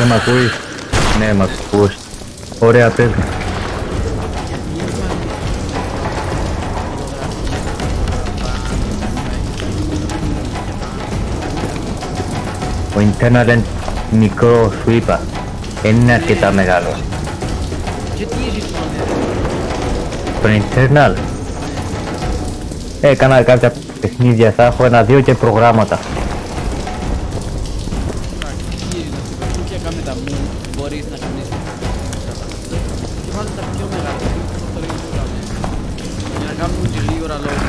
μ' ακούεις? Ναι, μ' ακούς. Ωραία, πες μου. Ο internal είναι μικρό, σου είπα. Δεν είναι αρκετά μεγάλο. Και τι έχεις Το internal. Έκανα κάποια παιχνίδια, θα έχω 1-2 και προγράμματα. και κάμε τα μου, μπορείς να κάνεις και βάλτε τα πιο μεγάλα, για να κάνουμε και γρήγορα λόγω.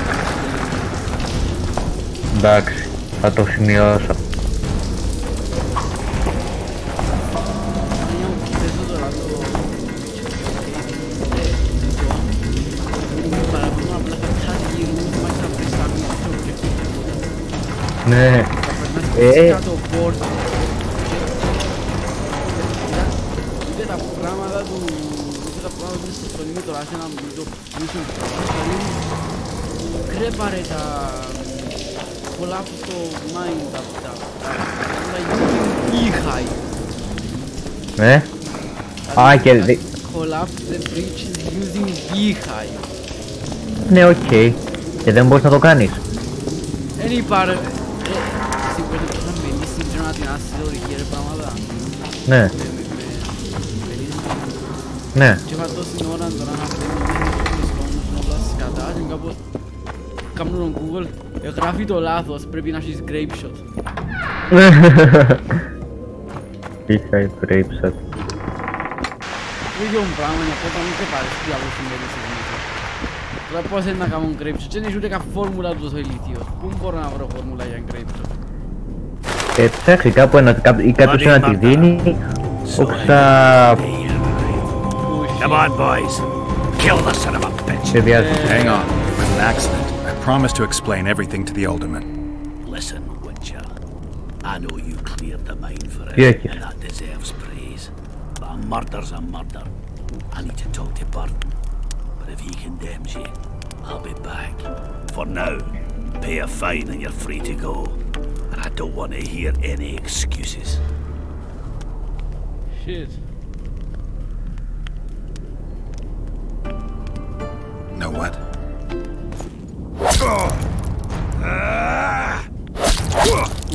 Εντάξει, θα το σημειώσω. Ναι. Κάτω πόρτο. Είδε τα πράγματα του... Είδε τα πράγματα του στον ημίτορα, σε ένα μισό κρέπαρε τα... πολλά από το mine, τα e-high. Ναι. Α, και... Collapse the bridge using e-high. Ναι, οκ. Και δεν μπορείς να το κάνεις. Δεν υπάρχει... Εσύ πρέπει να μπαίνεις σύντρο να την άσυλο ρε πράγματα. Ναι. Ναι. Και βάζω στην ώρα τώρα να μπαίνω στους κόμμους όλα σκατά και κάπως κάνουν τον Google γράφει το λάθος, πρέπει να έχεις grape shot. Είχα grape shot. Το ίδιο πράγμα είναι αυτό, μην και πάρεις τι άλλο συμβαίνει σε μέσα. Τώρα πώς είναι να κάνουν grape shot, δεν έχει ούτε καν φόρμουλα του τόσο ηλίθιος. Πού μπορώ να βρω φόρμουλα για grape shot? Ψάξει κάπου ή κάποιος να τη δίνει, όξα... Come on, boys. Kill the son of a bitch. Hang on. With an accident, I promise to explain everything to the alderman. Listen, Witcher. I know you cleared the mine for it, Yes. and that deserves praise. But a murder's a murder. I need to talk to Burton. But if he condemns you, I'll be back. For now, pay a fine and you're free to go. And I don't want to hear any excuses. Shit. Know what?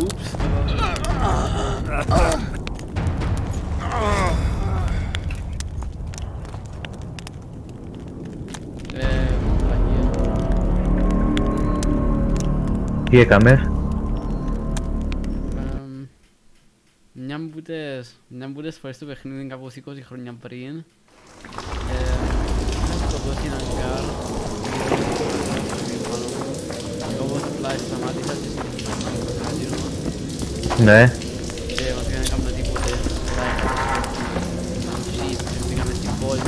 Oops. Τι έκαμες? Μια που τις φορές το παιχνίδι κάπως 20 χρόνια πριν το δώσει έναν καρ κάπως απλά σταμάτησα και συνεχίσα Ναι. και μας πήγαν να κάνουμε τίποτε πήγαμε στην πόλη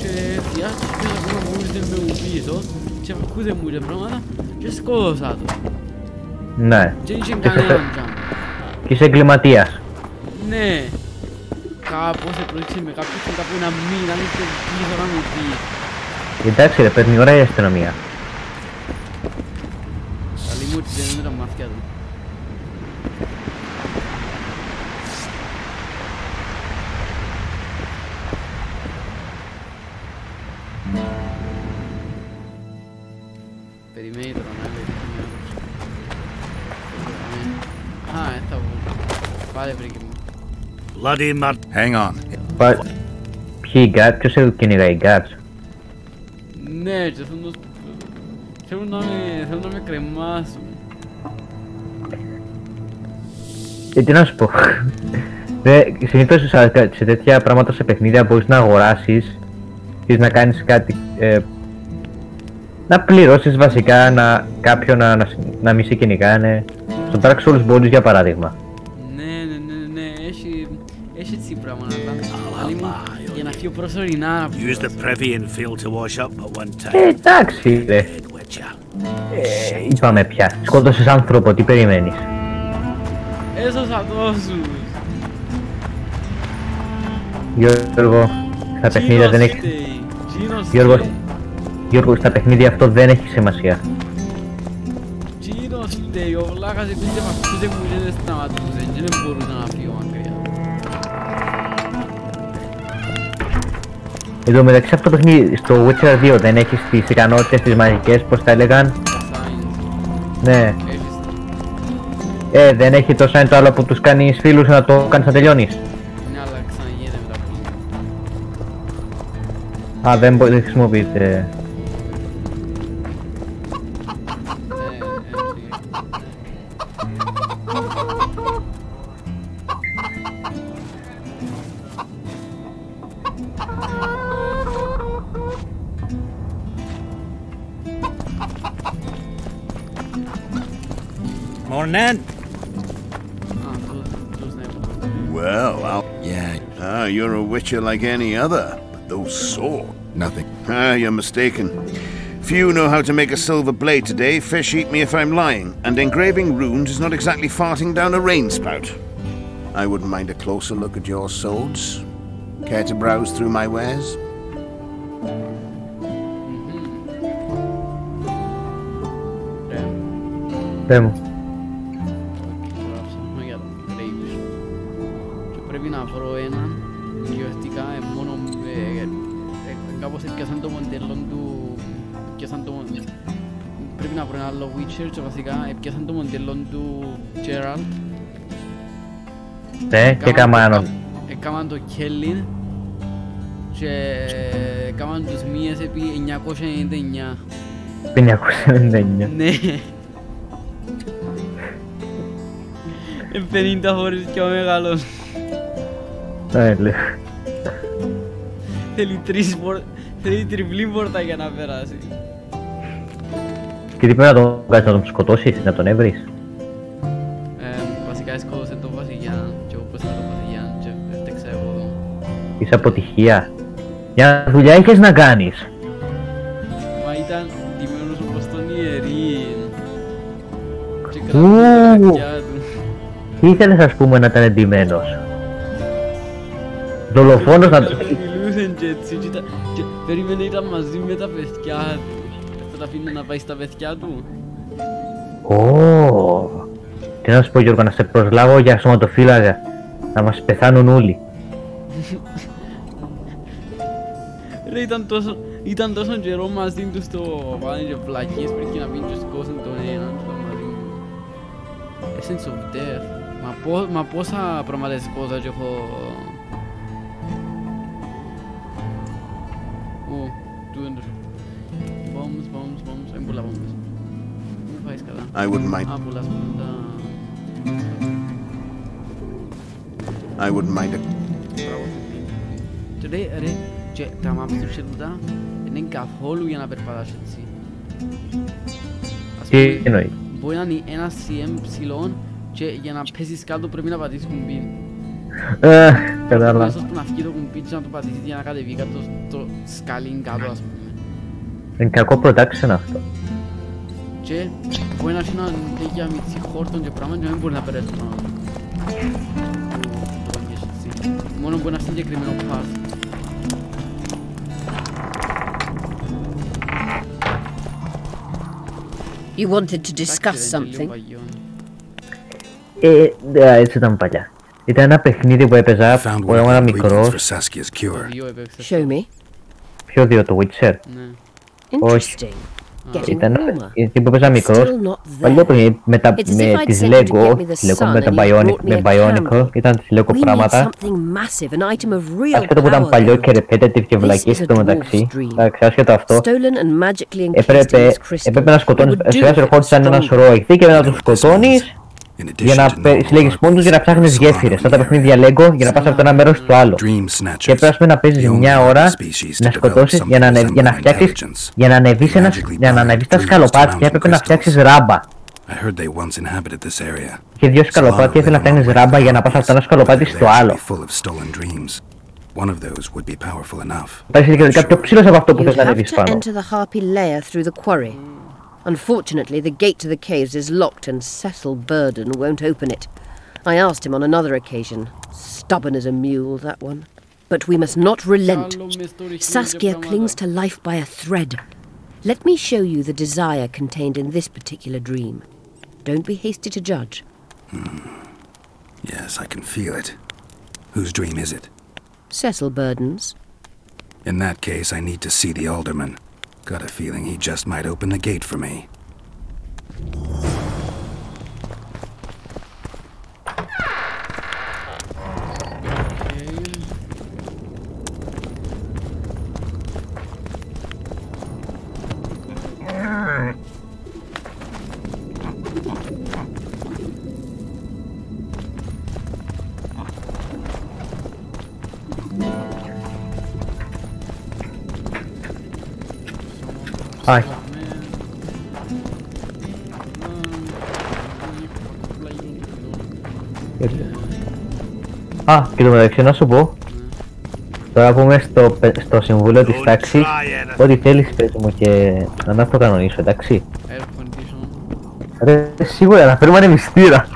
και φτιάξεις και ακόμα μου ήρθε με μου πίσω και ακούτε μου και πράγματα και σκότωσα το. Ναι. Και είχε κανέναν τζαμ. Και είσαι εγκληματίας. Ναι. Κάπως επρόκεισε με κάποιους και κάπου ένα μήνα και πίσω να μου πει. Εντάξει ρε, παίρνει ώρα η αστυνομία. Καλή μου ότι δεν είναι τα μάτια του. Περιμένει τώρα να λέει. Α, θα βγω. Πάλι βρήκε μου. Bloody murder. Hang on. Ποιοι οι guards, ποιος κυνηγάει οι guards? Ναι, και θέλουν να με κρεμάσουν. Τι να σου πω. Συνήθως σε τέτοια πράγματα σε παιχνίδια μπορείς να αγοράσεις ή να κάνεις κάτι, να πληρώσεις βασικά κάποιον να μη σε κυνηγάνε. Στο Dark Souls μπορείς για παράδειγμα. Ναι, έχει έτσι πράγμα να κάνει. Για να φύγω προσωρινά. Use the privy and fail to wash up at one time. Εντάξει ρε. Είπαμε πια. Σκότωσες άνθρωπο, τι περιμένεις? Έσωσα τόσους. Γιώργο, στα παιχνίδια δεν έχει... Γιώργο, στα παιχνίδια αυτό δεν έχει σημασία. Τζίνος φταίει, ο βλάκας επειδή με αφούσε μου και δεν σταματούσε και δεν μπορούσα να φύγω μακριά. Εν τω μεταξύ αυτό το παιχνίδι στο Witcher 2 δεν έχεις τις ικανότητες τις μαγικές, πώς τα έλεγαν. Ναι. Δεν έχει το sign το άλλο που τους κάνεις φίλους να το κάνεις να τελειώνεις. Ναι, αλλά ξαναγίνεται μετά από. Α, δεν χρησιμοποιείται. Morning. Well, Yeah, you're a witcher like any other, but those swords. nothing. You're mistaken. Few know how to make a silver blade today. Fish eat me if I'm lying, and engraving runes is not exactly farting down a rain spout. I wouldn't mind a closer look at your swords. Care to browse through my wares? Πες μου. Πρέπει να βρω έναν κυριολεκτικά μόνο κάπως έπιασαν το μοντέλο του πρέπει να βρω ένα άλλο Witcher και βασικά έπιασαν το μοντέλο του Geralt Και καμάνο. έκαναν το Kellen και έκαναν τους μύες επί 999. 599. Ναι. 50 φορές πιο μεγάλος. Θέλει τριπλή πόρτα για να περάσει. Και τι πρέπει να τον κάνεις, να τον σκοτώσεις, να τον έβρεις. Βασικά σκότωσε τον βασιλιά και εγώ πέσα τον βασιλιά και έφτεξα εγώ. Είσαι αποτυχία. Μια δουλειά είχες να κάνεις. Μα ήταν ντυμένος όπως τον ιερή. Και Ου. κρατούσε τα αυτιά του. Τι ήθελες ας πούμε να ήταν εντυμένος. Δολοφόνος να... Μιλούσαν και έτσι και περίμενε ήταν μαζί με τα παιδιά του. Θα τα αφήνει να πάει στα παιδιά του. Τι να σου πω Γιώργο, να σε προσλάβω για σωματοφύλακα. Να μας πεθάνουν όλοι. Ρε ήταν τόσο καιρό μαζί του στο πάνε και βλακίες πριν να πίνει και σκόσουν τον έναν και τον μαζί του. Essence of Death. Μα πόσα πράγματα σκόσα και έχω... Του έντρου. Bombs, είναι πολλά bombs. Μου πάεις καλά. I wouldn't mind. Α, πολλά σπουδά. I wouldn't mind it. Και ρε, και τα μάπες του σελούτα είναι καθόλου για να περπατάς έτσι. Τι εννοεί. Μπορεί να είναι ένα CM ψηλόν και για να πέσεις κάτω πρέπει να πατήσεις κουμπί. Κατάλαβα. Ίσως που να φύγει το κουμπί και να το πατήσεις για να κατεβεί κάτω στο σκαλίν κάτω ας πούμε. Είναι κακό production αυτό. Και μπορεί να έχει έναν τέτοια μητσί χόρτον και πράγμα και να μην μπορεί να περάσει πάνω του. Το βαγγές έτσι. Μόνο μπορεί να έχει συγκεκριμένο part. You wanted to discuss something? Έτσι ήταν παλιά. Ήταν ένα παιχνίδι που έπαιζα Found που one of ήμουν the ingredients μικρός. for Saskia's cure. Show me. Ποιο δύο, το Witcher. Ναι. Interesting. Getting Ήταν warmer. εκεί που έπαιζα μικρός. Still not Παλιό there. παιχνίδι με It's as if I'd τις sent you to Lego, get me the τις Lego sun με τα and you brought me a Bionicle, camera. ήταν τις Lego We need πράγματα. something massive, an item of real Άσχετο που ήταν power, παλιό though. και repetitive και This βλακίες is a στο μεταξύ. dwarf's dream. Εντάξει, άσχετο αυτό. Stolen and magically encased in Έπρεπε this crystal. να σκοτώνεις, It would do σιγά if it was ερχόντουσαν ένα stronger. σωρό εχθροί και μετά τους σκοτώνεις In για addition να to normal συλλέγεις πόντους για να ψάχνεις γέφυρες. Σαν τα παιχνίδια Lego για να πας από το ένα μέρος στο άλλο. dream Και snatchers, πρέπει να παίζεις the only μια ώρα species to να develop σκοτώσεις something για να resembling φτιάξεις, intelligence. για να ανεβείς τα σκαλοπάτια έπρεπε να φτιάξεις ράμπα. I heard they once inhabited this area. Και δύο So σκαλοπάτια ήθελα να φτιάχνεις ράμπα για να πας από το ένα σκαλοπάτι στο άλλο. Full of stolen dreams. One of those would be powerful enough. Υπάρχει δικαιωτικά πιο ψηλός από αυτό που You'd θες να have ανεβείς to πάνω. enter the Harpy lair through the quarry. Unfortunately, the gate to the caves is locked and Cecil Burden won't open it. I asked him on another occasion. Stubborn as a mule, that one. But we must not relent. Saskia clings to life by a thread. Let me show you the desire contained in this particular dream. Don't be hasty to judge. Yes, I can feel it. Whose dream is it? Cecil Burden's. In that case, I need to see the alderman. Got a feeling he just might open the gate for me. Ai. Α, και το μεταξύ να σου πω. Τώρα που είμαι στο συμβούλιο της τάξης, ό,τι θέλεις πες μου και να το κανονίσω, εντάξει. Ρε, σίγουρα να φέρουμε ανεμιστήρα.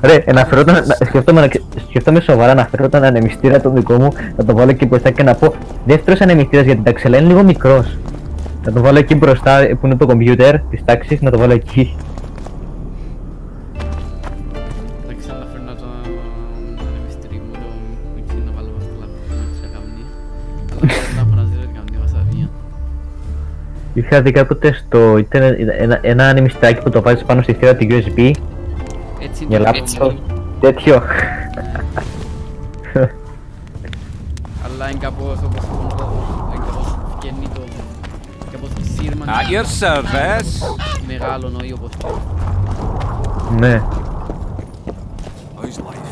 Ρε, σκέφτομαι σοβαρά να φέρω τον ανεμιστήρα τον δικό μου, να το βάλω εκεί μπροστά και να πω δεύτερος ανεμιστήρας για την τάξη, αλλά είναι λίγο μικρός. Να το βάλω εκεί μπροστά που είναι το κομπιούτερ της τάξης, να το βάλω εκεί. Εντάξει, αλλά φέρνα το ανεμιστήρι μου, το να βάλω βάστα λάπτο, να καμνή. Αλλά δεν έχω να ζήσω καμνή βασαρία. Είχα δει κάποτε ένα ανεμιστράκι που το βάζεις πάνω στη θύρα του USB. Έτσι Για είναι λάπτο, τέτοιο. Αλλά είναι κάπως όπως βγαίνει το... κάπως σύρμα... At your service. Μεγάλο νόη όπως το... Ναι. How's life?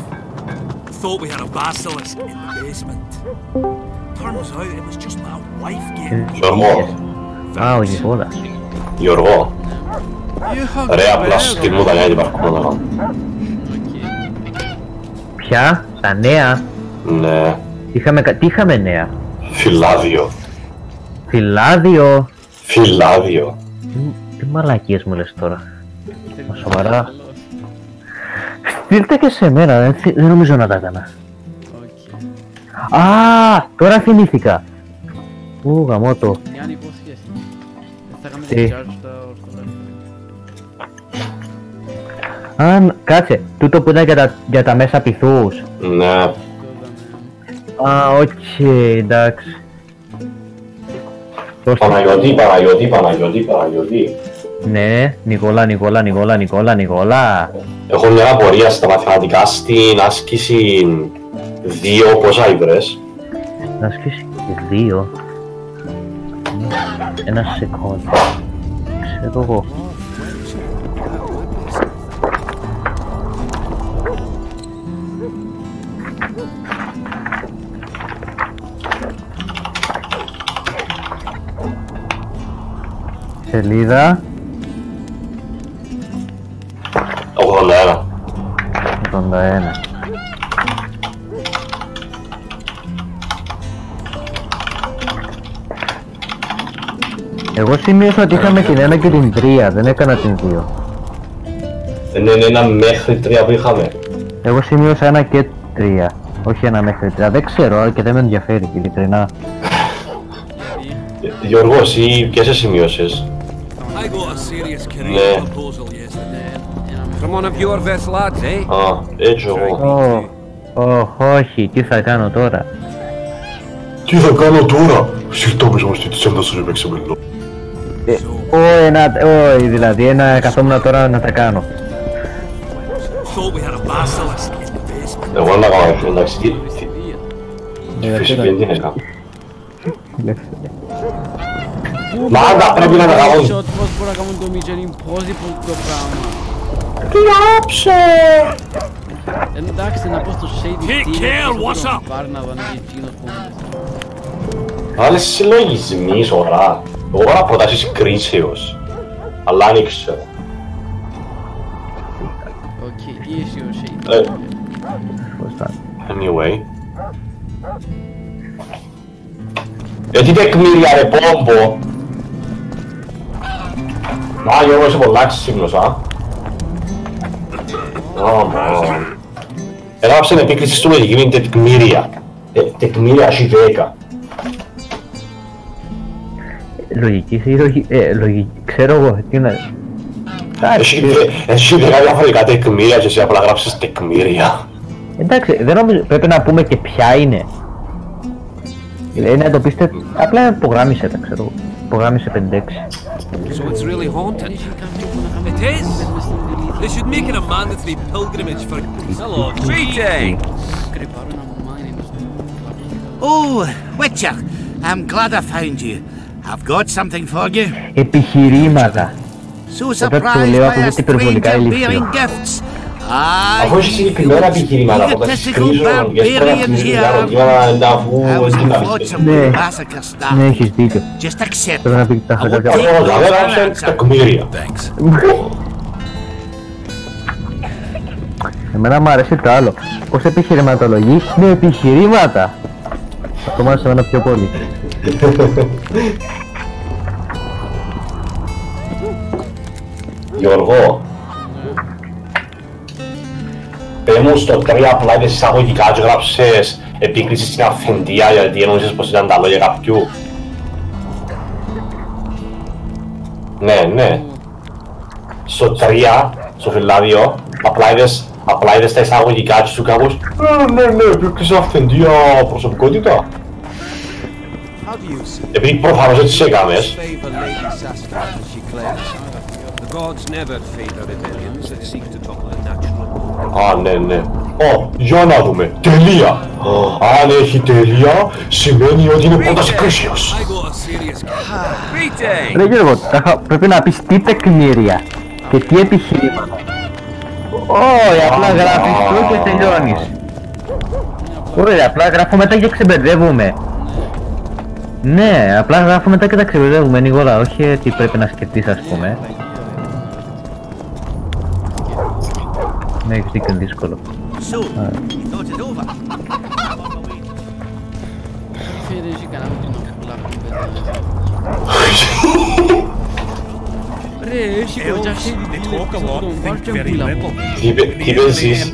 Thought we had a basilisk in the basement. Turns out it was just my wife getting Γιώργο, Α, ο Γεγόλας. Γιώργο, ρε απλά στη μου τα νέα υπάρχουμε να κάνω. Ποια, τα νέα. Ναι, Τι είχαμε νέα. φυλάδιο. Φυλάδιο. Φυλάδιο. Τι μαλακίες μου λες τώρα. Μα σοβαρά. Στείλτε και σε μένα, δεν νομίζω να τα έκανα. Α, τώρα θυμήθηκα. Ου, γαμώτο. Μια υπόσχεση. Δεν θα κάνουμε Τι? recharge τα ορθοδεύτερα. Αν, κάτσε, τούτο που ήταν για τα μέσα πυθούς. Ναι, Α, οκ, εντάξει. Παναγιώτη. Ναι, Νικόλα. Έχω μια απορία στα μαθηματικά στην άσκηση 2, πόσα ήβρες. Να ασκήσει και 2. Ένα σεκόντ. Ξέρω εγώ. Σελίδα 81. 81. Εγώ σημείωσα ότι είχαμε την 1 και την 3, δεν έκανα την 2. Είναι ένα μέχρι 3 που είχαμε. Εγώ σημείωσα 1 και 3, όχι 1 μέχρι 3, δεν ξέρω και δεν με ενδιαφέρει ειλικρινά. Γιώργο, εσύ ποιες σε σημειώσεις? I got a serious career Ναι. proposal yesterday. From one of your best lads, eh? Α, έτσι εγώ. Όχι, τι θα κάνω τώρα. Τι θα κάνω τώρα? Συγγνώμη όμως της έντασης ρε παίξε μελό. Όχι, δηλαδή, καθόμουν τώρα να τα κάνω. Thought we had a basilisk in the basement. Εγώ να κάνω, εντάξει, τι φυσική δεν έκανα. Μάγκα, πρέπει να τα κάνω. Πώς μπορώ να κάνω το Mission Impossible το πράγμα. Κλάψε! Εντάξει, να πω στο Shady Hey, Steel, Kel, what's up? πάρει να δω αν είναι εκείνος που Άλλες συλλογισμοί σωρά. Εγώ να προτάσεις κρίσεως. Αλλά αν ήξερα. Οκ, τι είσαι ο Shady Steel. Anyway. Τι τεκμήρια ρε πόμπο. Α, Γιώργο είσαι πολλά ξύμνος, α. Έγραψε επίκριση στο λογική με τεκμήρια. Τεκμήρια έχει 10. Λογική, ξέρω εγώ, τι να... Εσύ δεν διαφορετικά τεκμήρια και εσύ απλά γράψεις τεκμήρια. Εντάξει, δεν νομίζω, πρέπει να πούμε και ποια είναι. Να το πείστε, απλά υπογράμμισε τα ξέρω. Υπογράμμισε 5-6. So it's really haunted. It is. They should make it a mandatory pilgrimage for. Hello, Treaty. Oh, Witcher, I'm glad I found you. I've got something for you. Επιχειρήματα. So surprised by a stranger bearing gifts. Αφού έχει συγκεκριμένα επιχειρήματα από τα σκρίζουν και σπέρα θυμίζουν τα ερωτήματα αφού Ναι, έχεις δίκιο. Πρέπει να πει τα χαρτιά. Δεν έγραψε τεκμήρια. Εμένα μου αρέσει το άλλο. Ως επιχειρηματολογεί με επιχειρήματα. Αυτό μου άρεσε εμένα πιο πολύ. Γιώργο, πες μου στο 3 απλά είδες εισαγωγικά και γράψες επίκριση στην αυθεντία γιατί εννοούσες πως ήταν τα λόγια κάποιου. Ναι. Στο 3, στο φυλάδιο, απλά είδες τα εισαγωγικά και σου κάπως ναι, επίκριση αυθεντία προσωπικότητα. Επειδή προφανώς έτσι σε έκαμες. Α, ναι. Για να δούμε. Τελεία. Αν έχει τελεία, σημαίνει ότι είναι πρώτος εκκλήσιος. Ρε Γιώργο, πρέπει να πεις τι τεκμήρια και τι επιχείρηματα. Όχι, απλά γράφεις το και τελειώνεις. Ωραία, απλά γράφω μετά και ξεμπερδεύουμε. Ναι, απλά γράφω μετά και τα ξεμπερδεύουμε, Νίγορα, όχι τι πρέπει να σκεφτείς ας πούμε. Ναι, έχεις δίκιο, είναι δύσκολο. Τι παίζεις?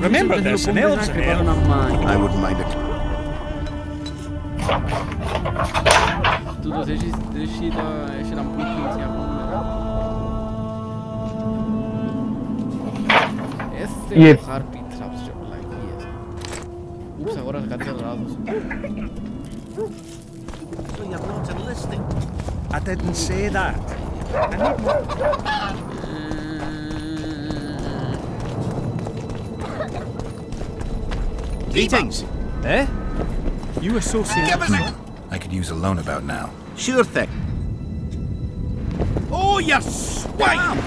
Remember this in Elsinore. I wouldn't mind it. Τούτος έχει έναν πούκκινς για νούμερα. Έστε ο Harpy Traps και πλακίες. Ούψ, αγόρασα κάτι λάθος. So you're not enlisting. I didn't say that. Greetings. Eh? You associate... I could use a loan about now. Sure thing. Oh, you swine!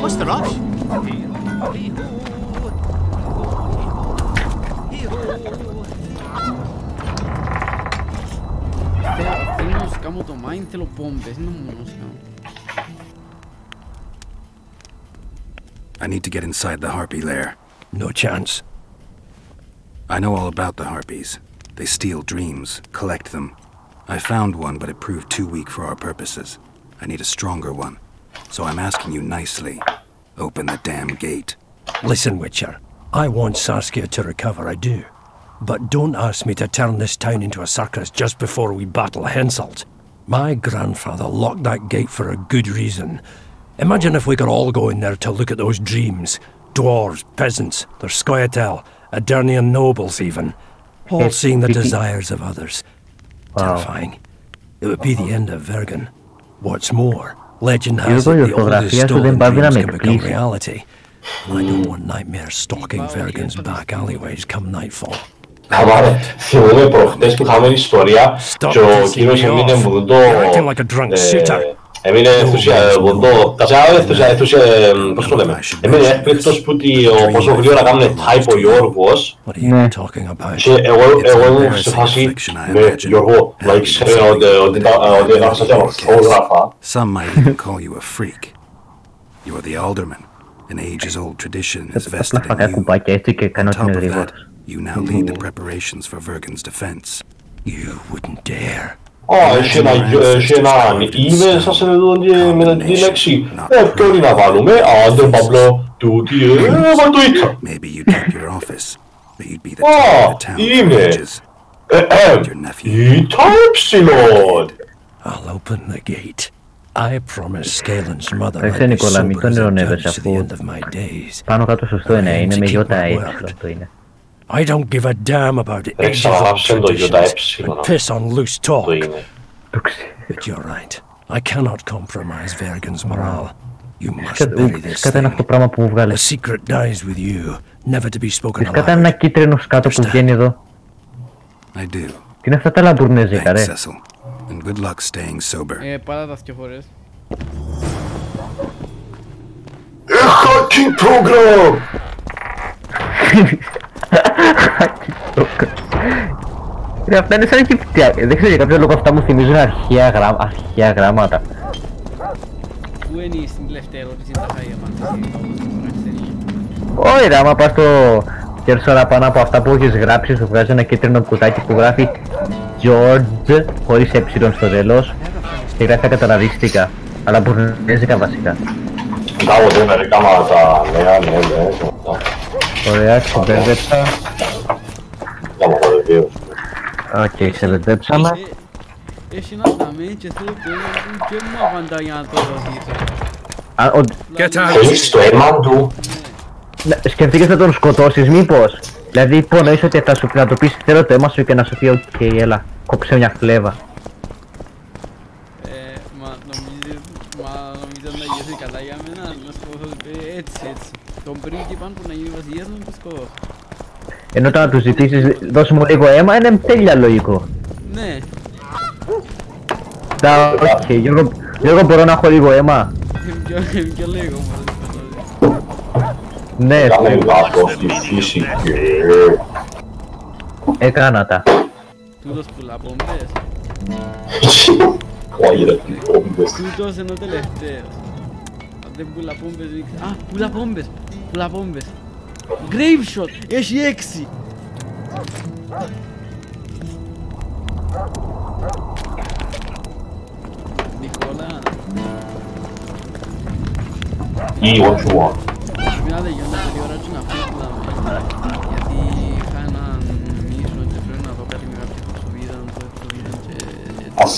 What's the rush? Θέλω να σου κάνω το mine, θέλω πόμπες, είναι μόνο να σου κάνω. I need to get inside the harpy lair. No chance. I know all about the harpies. They steal dreams, collect them. I found one, but it proved too weak for our purposes. I need a stronger one. So I'm asking you nicely, open the damn gate. Listen, Witcher. I want Saskia to recover, I do. But don't ask me to turn this town into a circus just before we battle Henselt. My grandfather locked that gate for a good reason. Imagine if we could all go in there to look at those dreams. Dwarves, peasants, their Scoia'tael, Aedirnian nobles even. All seeing the desires of others. Terrifying. It would be the end of Vergen. What's more, legend has it the oldest stolen dreams can become reality. I don't want nightmares stalking Vergen's back alleyways come nightfall. Καμάρε, θυμούμαι προχτές που είχαμε ιστορία και ο κύριος έμεινε βουδό... Έμεινε πώς το λέμε, έμεινε έκπληκτος που πόσο γρήγορα κάνουν type ο Γιώργος και εγώ ήμουν σε φάση με Γιώργο να ήξερε ότι έγραψα και ορθόγραφα. Some might even call you a freak. You are the alderman. An ages-old tradition is vested in you. On top of that, you now lead the preparations for Vergen's defense. You wouldn't dare. Έχει έναν email σας με τη λέξη ποιο να βάλουμε, άντε παύλο τούτη, μα το είχα. Maybe you kept your office. but you'd be the top of the town for ages. Your nephew. I'll open the gate. I promise Scalen's mother I'd be sober as a judge to the end of my days. Πάνω κάτω σωστό είναι, είναι με ΙΕ αυτό είναι. I don't give a damn about edges of traditions and piss on loose talk. But you're right. I cannot compromise Vergen's morale. You must bury this thing. The secret dies with you, never to be spoken about. Κατά ένα κίτρινο σκάτω που βγαίνει εδώ. I do. Τι είναι αυτά τα λαμπουρνέζικα, ρε. And good luck staying sober. Πάρα τα δυο φορές. Hacking program! Ρε, αυτά είναι σαν κυφτιά. Δεν ξέρω για κάποιο λόγο αυτά μου θυμίζουν αρχαία γράμματα. Πού είναι στην τελευταία ερώτηση τα χάρια μας? Όχι ρε, άμα πας στο κέρσορα πάνω από αυτά που έχεις γράψει σου βγάζει ένα κίτρινο κουτάκι που γράφει George χωρίς ε στο τέλος και γράφει ακαταναδίστηκα, αλλά μπουρνέζικα βασικά. Κάποτε μερικά τα νέα, ναι. Ωραία, ξεμπέρδεψα. Οκ, ξεμπέρδεψαμε. Έχει ένα ταμέν και θέλω και μου απαντά για να το ρωτήσω. Θέλεις το αίμα του. Σκεφτήκες να τον σκοτώσεις μήπως? Δηλαδή υπονοείς ότι θα σου πει να το πεις θέλω το αίμα σου και να σου πει οκ, έλα, κόψε μια φλέβα. Μα νομίζεις να γίνει καλά για μένα, να σκοτώσω έτσι. Τον πρίγκιπαν που να γίνει βασιλιάς να το σκοτώσω. Ενώ όταν του ζητήσεις δώσε μου λίγο αίμα είναι τέλεια λογικό. Ναι. Οκ, Γιώργο μπορώ να έχω λίγο αίμα? Και λίγο μόνο. Ναι, κάνε λάθος τη φύση και... Έκανα τα. Τούτος πουλαπόμπες. Όχι ρε, πουλαπόμπες. Τούτος είναι ο τελευταίος. Αν δεν πουλαπόμπες... Α, πουλαπόμπες. Grave shot, έχει 6. Νικόλα. What you want? Πρέπει να τελειώνω την ώρα του να φύγουμε. Γιατί είχα έναν μίσο και πρέπει να δω κάτι με κάποιοι που σου είδαν και... Ας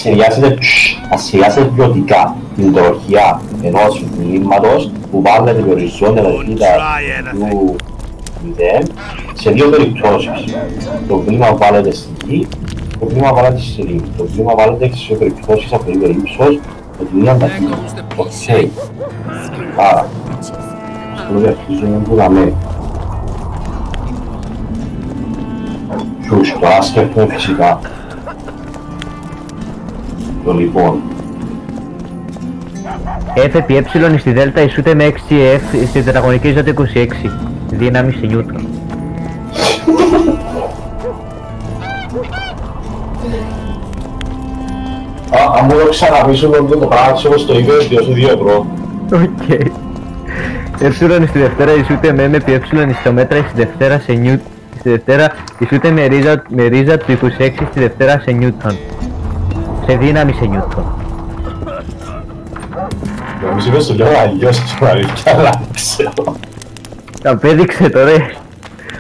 σχεδιάσετε ποιοτικά την τροχιά ενός μηνύματος που βάλετε με οριζόντια ταχύτητα του 0 σε δύο περιπτώσεις. Το κλίμα βάλετε στην γη, το κλίμα βάλετε στη σελήνη. Το κλίμα βάλετε σε περιπτώσεις από την ύψος με την ίδια ταχύτητα. Οκ. Άρα, στο διαρχίζουμε που δαμε. Σους, τώρα σκέφτομαι φυσικά. Το λοιπόν. F επί ε στη δέλτα ισούται με 6F στη τετραγωνική ισούται 26. Δύναμη σε Νιούτον. Αν μου το ξαναπήσουμε το πράγμα όπως το είπε, διώσου 2 ευρώ. Οκ. Ε στη Δευτέρα ισούται με M επί ε στο μέτρα στη Δευτέρα σε Νιούτον. Στη Δευτέρα ισούται με ρίζα του 26 στη Δευτέρα σε Νιούτον. Σε δύναμη σε Νιούτον. Νομίζω είπες το λέω αλλιώς και αλήθεια, αλλά ξέρω. Τα απέδειξε τώρα.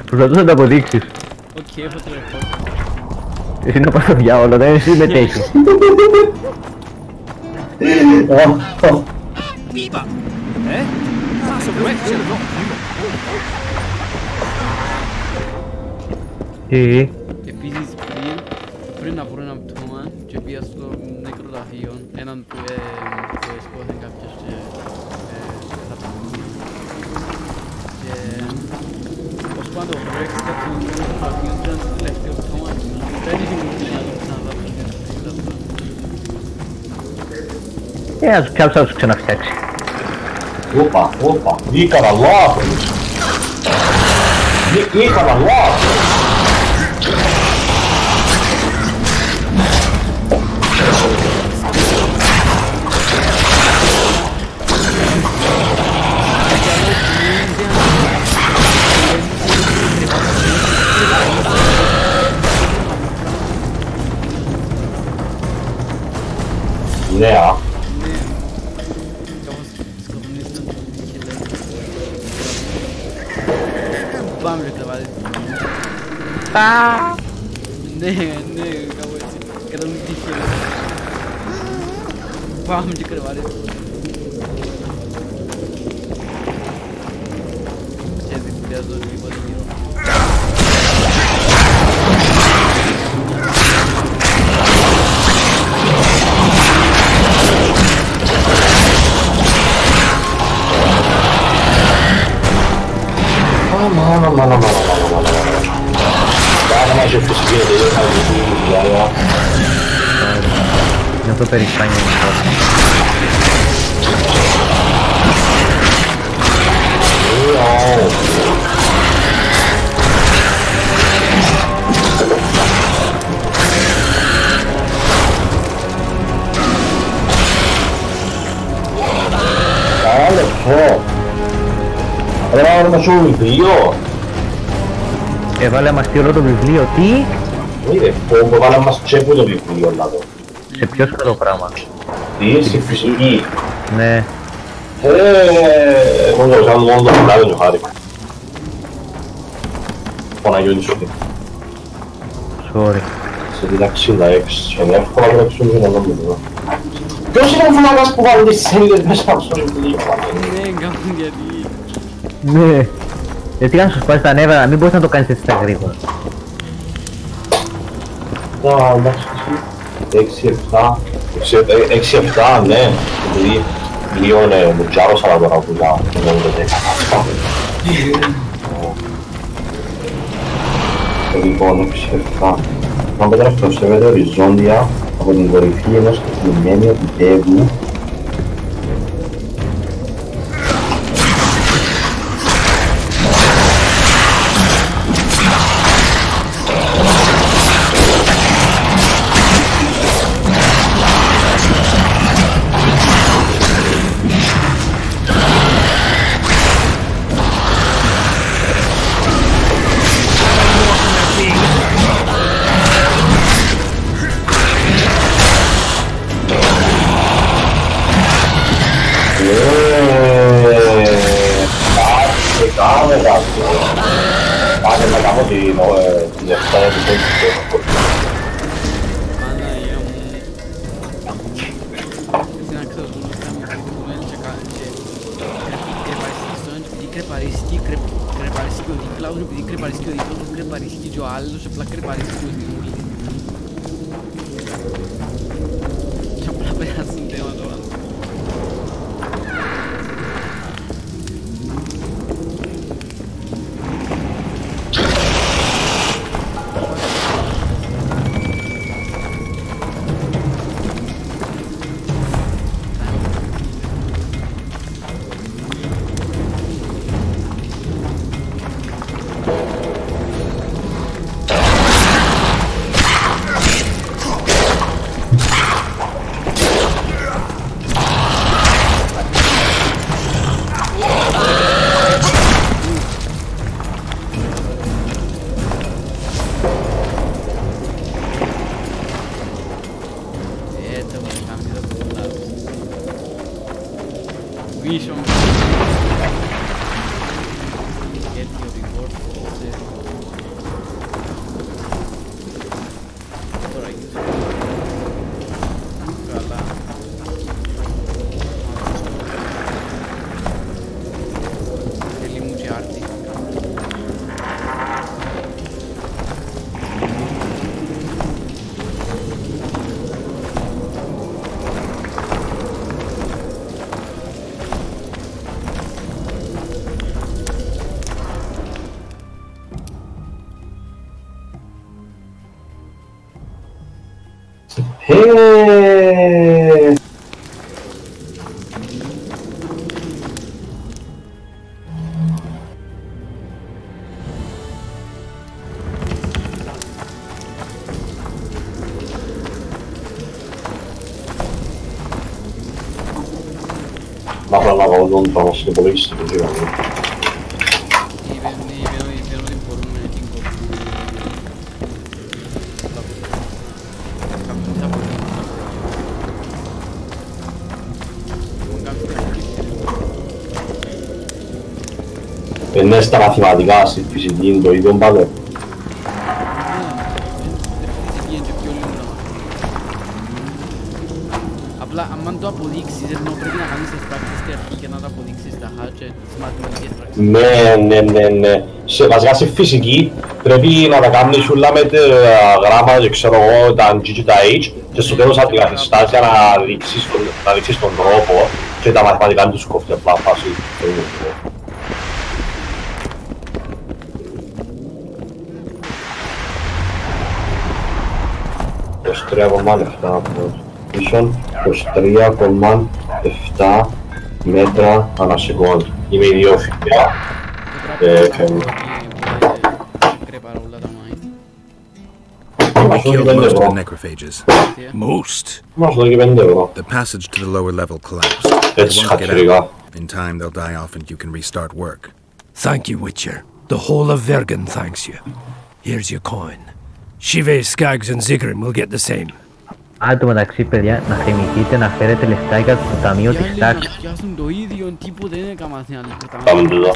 Προσπαθούς να τα αποδείξεις. Οκ, έχω το ρεπόρτ. Εσύ να πας στο διάολο, δεν συμμετέχεις. Viva! That's a wretched not Τι? Επίσης πριν να βρω ένα πτώμα και πήγα στο νεκροταφείο, έναν που σκότωσαν κάποιος και θα τα πούμε. Και ως πάντο βρέξα στο νεκροταφείο και ήταν το τελευταίο πτώμα και δεν είχε μου να το ξαναδάψω και να Ας πιάψω να τους ξαναφτιάξει. Όπα, έκανα λάθος. Έκανα λάθος. Νέα. Πάμε ρε τα βάλεις. Ναι, κάπου έτσι. Κατά μου τύχε. Πάμε και κρεβάρε. Και δεν χρειάζεται τίποτα γύρω. Άρα μας έχει φυσική εταιρεία, θα βγει είναι το περηφάνιο μου. Καλό λεπτό. Πρέπει να σου βιβλίο. Έβαλε μας τι όλο το βιβλίο, τι? Είδε, που έβαλε μας τσέπου το βιβλίο, λάδω. Σε ποιο σκληρό πράγμα? Τι, στη φυσική. Ναι. Εγώ το κάνω μόνο το πλάδι του χάρη. Παναγιώτη σου τι. Sorry. Σε διδάξει 66, είναι εύκολα να τρέξουν και να δούμε εδώ. Ποιος είναι ο φωνάκας που βάλει τις σέλιδες μέσα από στο βιβλίο? Ναι, κάπου γιατί. Ναι. Γιατί αν σου σπάσει τα νεύρα, μην μπορείς να το κάνεις έτσι τα γρήγορα. Εντάξει, 6-7, ναι. Επειδή λίγο είναι μουτζάρος, αλλά τώρα που θα είναι 10. Λοιπόν, 6-7. Αν πέτρα προστεύεται οριζόντια από την κορυφή ενός τεχνημένου επιτεύγου. Πάμε να κάνω την λεφτά επιτέλους. Παναγία μου. Τι να ξέρω, ζούλος κάνουμε και κρεπαριστική στον επειδή κρεπαριστική ο διπλάους, επειδή κρεπαριστική ο διπλάους, κρεπαριστική και ο άλλος, απλά κρεπαριστική ο διπλάους. Και απλά πέρασαν θέμα τώρα. Vision. Get your reward for the... Τώρα use it. Καλά. Θέλει μου και άρτη. Μάχα να κάνω τον πάνω στην υπολογιστή του γύρω μου. Είναι στα μαθηματικά, στη φυσική είναι το ίδιο πάντα. Απλά αν το αποδείξεις, ενώ πρέπει να κάνεις τις πράξεις στην αρχή και να το αποδείξεις στα χάτια, τις μαθηματικές πράξεις. Ναι. Βασικά στη φυσική πρέπει να τα κάνεις όλα με τα γράμματα και ξέρω εγώ, τα G και τα H και στο τέλος αντικαθιστάς για να δείξεις τον τρόπο και τα μαθηματικά τους κόφτει απλά φάση. 23,7 πίσω, 23,7 μέτρα ανά σεκόντ. Είμαι ιδιόφυλλα. We killed most of the necrophages. Most? The passage to the lower level collapsed. They won't get out. In time, they'll die off and you can restart work. Thank you, Witcher. The whole of Vergen thanks you. Here's your coin. Shive, Skaggs and Zigrim will get the same. Αν το μεταξύ, παιδιά, να θυμηθείτε να φέρετε λεφτά για το ταμείο της τάξης. Να πιάσουν το ίδιο, τίποτε δεν έκανα στην άλλη. Πάμε τούτο.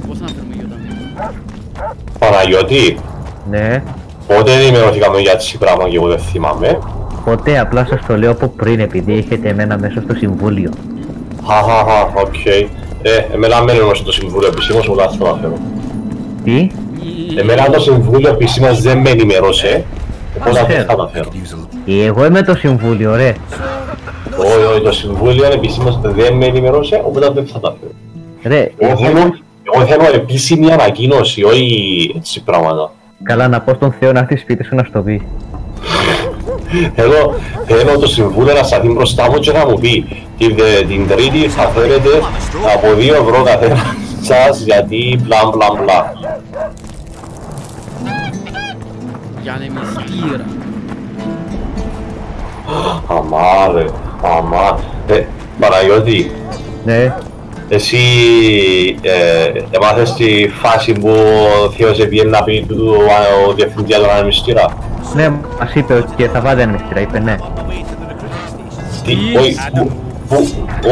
Πώς να φέρουμε για το ταμείο. Παναγιώτη. Ναι. Πότε ενημερωθήκαμε για τις πράγμα και εγώ δεν θυμάμαι. Ποτέ, απλά σας το λέω από πριν, επειδή έχετε εμένα μέσα στο συμβούλιο. Οκ. Εμένα μένω μέσα στο συμβούλιο επισήμως, μου λάθος να φέρω. Τι? Εμένα το συμβούλιο επισήμως δεν με ενημερώσε, οπότε δεν θα τα φέρω. Εγώ είμαι το συμβούλιο, ρε. Όχι, το συμβούλιο επισήμως δεν με ενημερώσε, οπότε δεν θα τα φέρω. Ρε, εγώ θέλω επίσημη ανακοίνωση, όχι έτσι πράγματα. Καλά, να πω στον Θεό να έρθει σπίτι σου να στο πει. Θέλω το συμβούλιο να σταθεί μπροστά μου και να μου πει την Τρίτη θα φέρετε από 2 ευρώ καθένα σας γιατί μπλα μπλα μπλα. Για να μυστήρα. Αμά. Παναγιώτη. Ναι. Εσύ έμαθες τη φάση που ο Θεός έπιε να πει ο διευθυντή για τον ανεμιστήρα. Ναι, μας είπε ότι θα βάλει ανεμιστήρα, είπε ναι.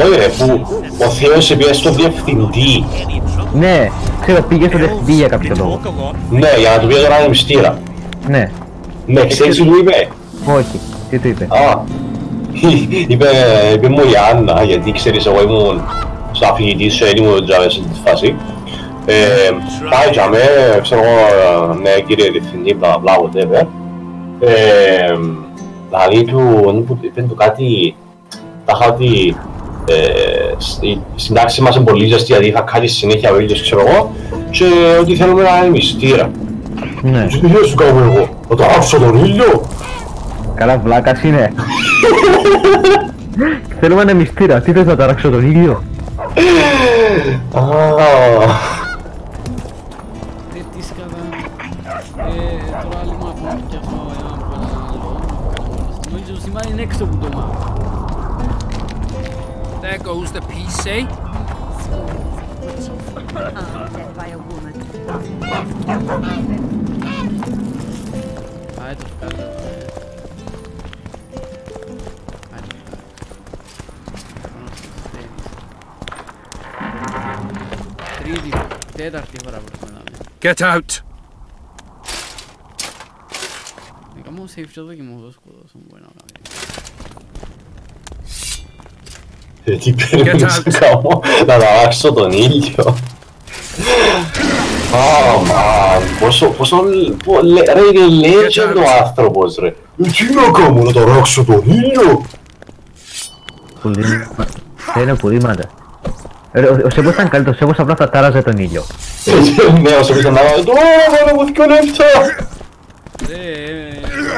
Όχι ρε, που ο Θεός έπιε στον διευθυντή. Ναι, ξέρω, πήγε στον διευθυντή για κάποιο λόγο. Ναι, για να του πει τον ανεμιστήρα. Ναι. Ναι, ξέρεις τι του είπε. Όχι, τι του είπε. Είπε μου η Άννα, γιατί ξέρεις εγώ ήμουν σαν φοιτητής και ήμουν τζάμε σε τη φάση. Πάει τζάμε, ξέρω εγώ, ναι κύριε διευθυντή, μπλα μπλα, whatever. Δηλαδή είπε του κάτι, τα είχα ότι στην τάξη μας είναι πολύ ζεστή, γιατί είχα κάτι συνέχεια ο ήλιος, ξέρω εγώ, και ότι θέλουμε ένα μυστήρα. Ναι. Τι θέλεις σου κάνω εγώ, να το άψω τον ήλιο. Καλά βλάκας είναι. Θέλουμε ένα μυστήρα, τι θες να ταράξω τον ήλιο. Τι σκάτα. Τώρα άλλη μου να πω και αυτό ένα από έναν άλλο. Νομίζω σημαίνει είναι έξω από το μάτι. There goes the PC. Dead by a woman. Πάει το βγάλω. Τέταρτη φορά προσπαθάμε. Get out! Έκαμε save και εδώ και μου δώσω σκοτώσω μου μπορεί να κάνει. Τι περίμενες να κάνω, να ταράξω τον ήλιο. Πόσο ρε είναι legend ο άνθρωπος ρε. Τι να κάνω, να ταράξω τον ήλιο. Δεν είναι πουλήματα. Ο Σέμπος ήταν καλύτερος, ο Σέμπος απλά θα τάραζε τον ήλιο. Ναι, ο Σέμπος ήταν να βάλει το «Ω, μου 2 λεπτά».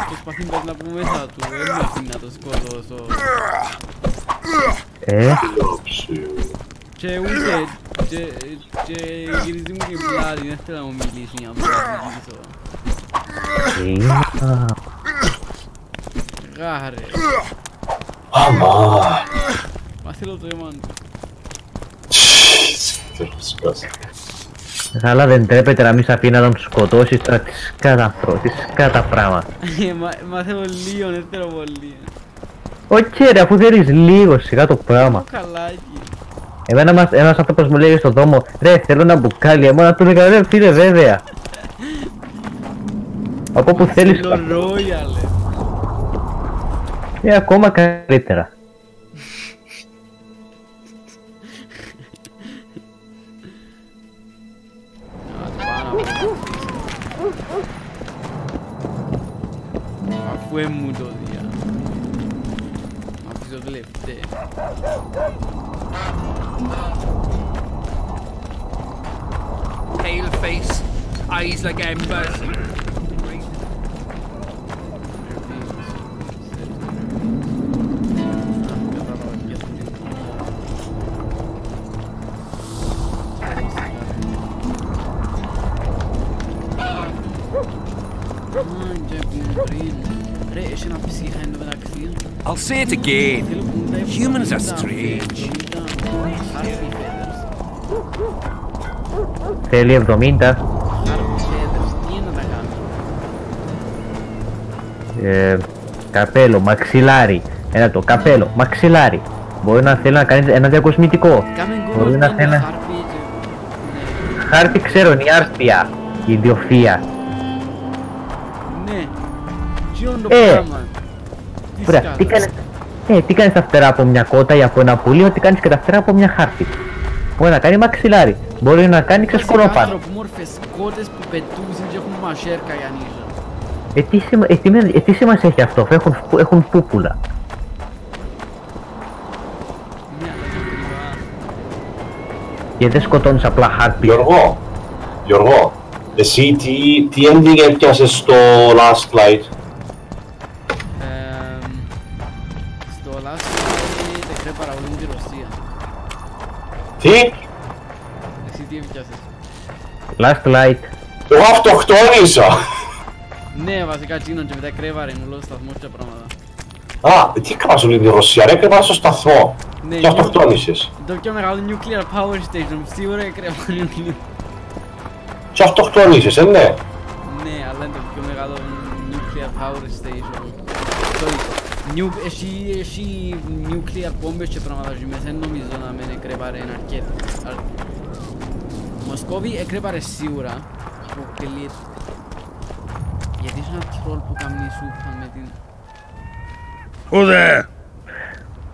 Προσπαθεί να πούμε μέσα του, δεν με αφήνει να το σκοτώσω. Και ούτε, και γυρίζει μου και πλάτη, δεν θέλω να μου μιλήσει για να μου μιλήσω. Γάρε. Αμά. Μα θέλω το αίμα του. Αλλά δεν τρέπεται να μην σ' αφήνει να τον σκοτώσεις τώρα τις κατά πράγματα. Μα θέλω λίγο, δεν θέλω πολύ. Όχι ρε, αφού θέλεις λίγο σιγά το πράγμα. Καλάκι. Εμένα ένας άνθρωπος μου λέει στον δρόμο, ρε θέλω ένα μπουκάλι, εμένα του έλεγα ρε φίλε βέβαια. Από όπου θέλεις. Θέλω ρόγια λε. Ακόμα καλύτερα. Αφού έμουν το δια. Αφού το βλέπετε. Pale face, eyes like embers. I'll say it again. Humans are strange. Θέλει 70. Καπέλο, μαξιλάρι. Ένα το καπέλο, μαξιλάρι. Μπορεί να θέλει να κάνει ένα διακοσμητικό. Μπορεί να θέλει να... Χάρτη ξέρω, είναι η άρτια. Η ιδιοφία. Ναι. Ωραία, τι κάνεις τα φτερά από μια κότα ή από ένα πουλί, ότι κάνεις και τα φτερά από μια χάρτη. Μπορεί να κάνει μαξιλάρι, μπορεί να κάνει ξεσκονοπάνω. Ανθρωπόμορφες κότες που πετούσαν και έχουν μασέρκα για νύχτα. Τι σημασία έχει αυτό, έχουν πούπουλα. Και δεν σκοτώνεις απλά χάρτη. Γιώργο, εσύ τι ending έπιασες στο Last Light? Στο Last Light δεν κρέ παραγωγή τη Ρωσία. Τι? Εσύ τι έπιασες? Last Light. Εγώ αυτοκτόνησα! Ναι, βασικά τσίνον και μετά κρέβαρε όλο το σταθμό και πράγματα. Α, τι κάνεις όλη τη Ρωσία, ρε, κρέβαρε στο σταθμό. Και αυτοκτόνησες. Το πιο μεγάλο nuclear power station, σίγουρα κρέβαρε. Και αυτοκτόνησες, ναι. Ναι, αλλά είναι το πιο μεγάλο nuclear power station. Έχει nuclear bombes και πράγματα και μέσα νομίζω να μην κρέβαρε αρκετό. Μοσκόβι έκρεβαρε σίγουρα. Αποκλείεται. Γιατί είσαι ένα τρόλ που κάνει σούπα με την... Who there?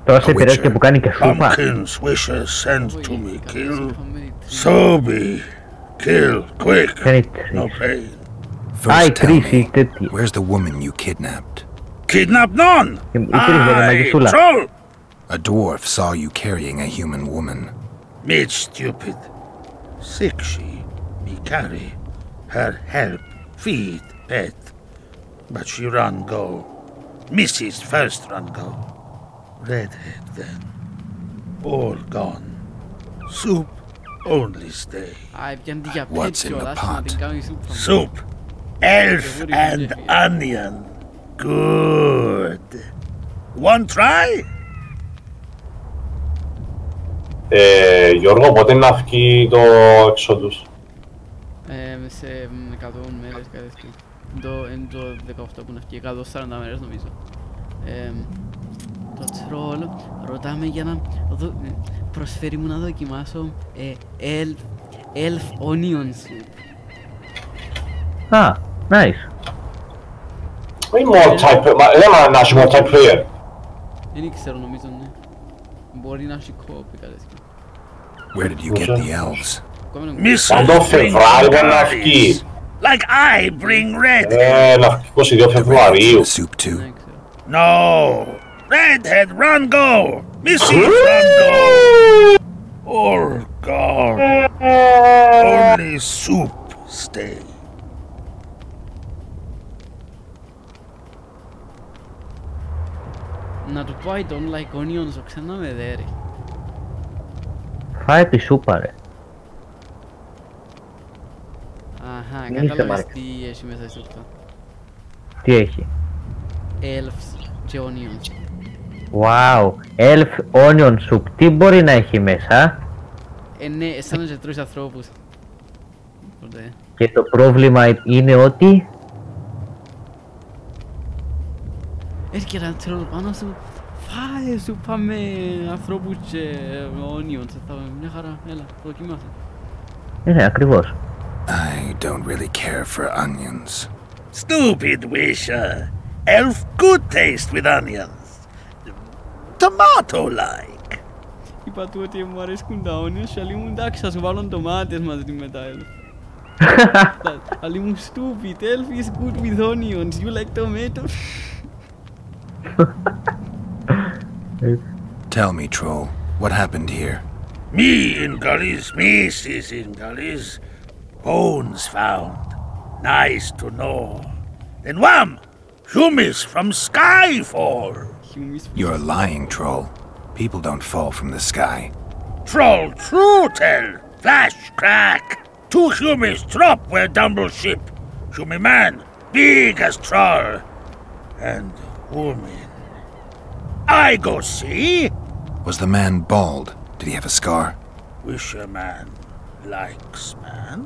Τώρα σε επηρεάζει και που κάνει και σούπα. Pumpkins wishes sent to me, kill. So be. Kill, quick. No pain. First tell me, where's the woman you kidnapped? Kidnap none! I, troll! A dwarf saw you carrying a human woman. Meat stupid. Sick she, me carry. Her help, feed, pet. But she run go. Mrs. first run go. Redhead then. All gone. Soup only stay. What's in the pot? Soup. Elf and onion. Good. One try? Γιώργο, πότε να βγει το Exodus? Σε 100 μέρες κάτι. Είναι το 18 που να βγει, 140 μέρες νομίζω. Το τρόλ ρωτάμε για να προσφέρει μου να δοκιμάσω Elf Onion Soup. Α, nice. Δεν να έχει multiplayer. Δεν ξέρω νομίζω, ναι. Μπορεί να έχει κόπη κάτι. Where did you get the elves? Αν το Φεβράριο να βγει. Like I bring red. Να βγει 22 Φεβρουαρίου. Soup too. No. Redhead, run go. Missy, run go. All gone. Only soup stay. Να του πω I don't like onions, ξανά με δέρει. Φάει τη σούπα ρε. Αχα, κατάλαβες τι έχει μέσα στη σούπα. Τι έχει? Elves και onions. Wow, elf onion soup, τι μπορεί να έχει μέσα? Ναι, σαν να τρώεις ανθρώπους. Και το πρόβλημα είναι ότι... Έρχεται ένα τρόλ πάνω σου, φάε σούπα με ανθρώπους και onions. Μια χαρά, έλα, δοκιμάσαι. Ναι, ακριβώς. I don't really care for onions. Stupid wisher. Elf good taste with onions. tomato-like? Είπα του ότι μου αρέσκουν τα onions και άλλοι μου εντάξει θα σου βάλω ντομάτες μαζί μετά Elf. Άλλοι μου stupid, Elf is good with onions, you like tomatoes? Tell me, Troll, what happened here? Me in gullies, Mrs. in gullies. Bones found. Nice to know. Then wham! Humis from Skyfall. You're lying, Troll. People don't fall from the sky. Troll, true tell. Flash, crack. 2 Humis drop where Dumble ship. Humi man, big as troll. And woman. I go see. Was the man bald? Did he have a scar? Wish a man likes man.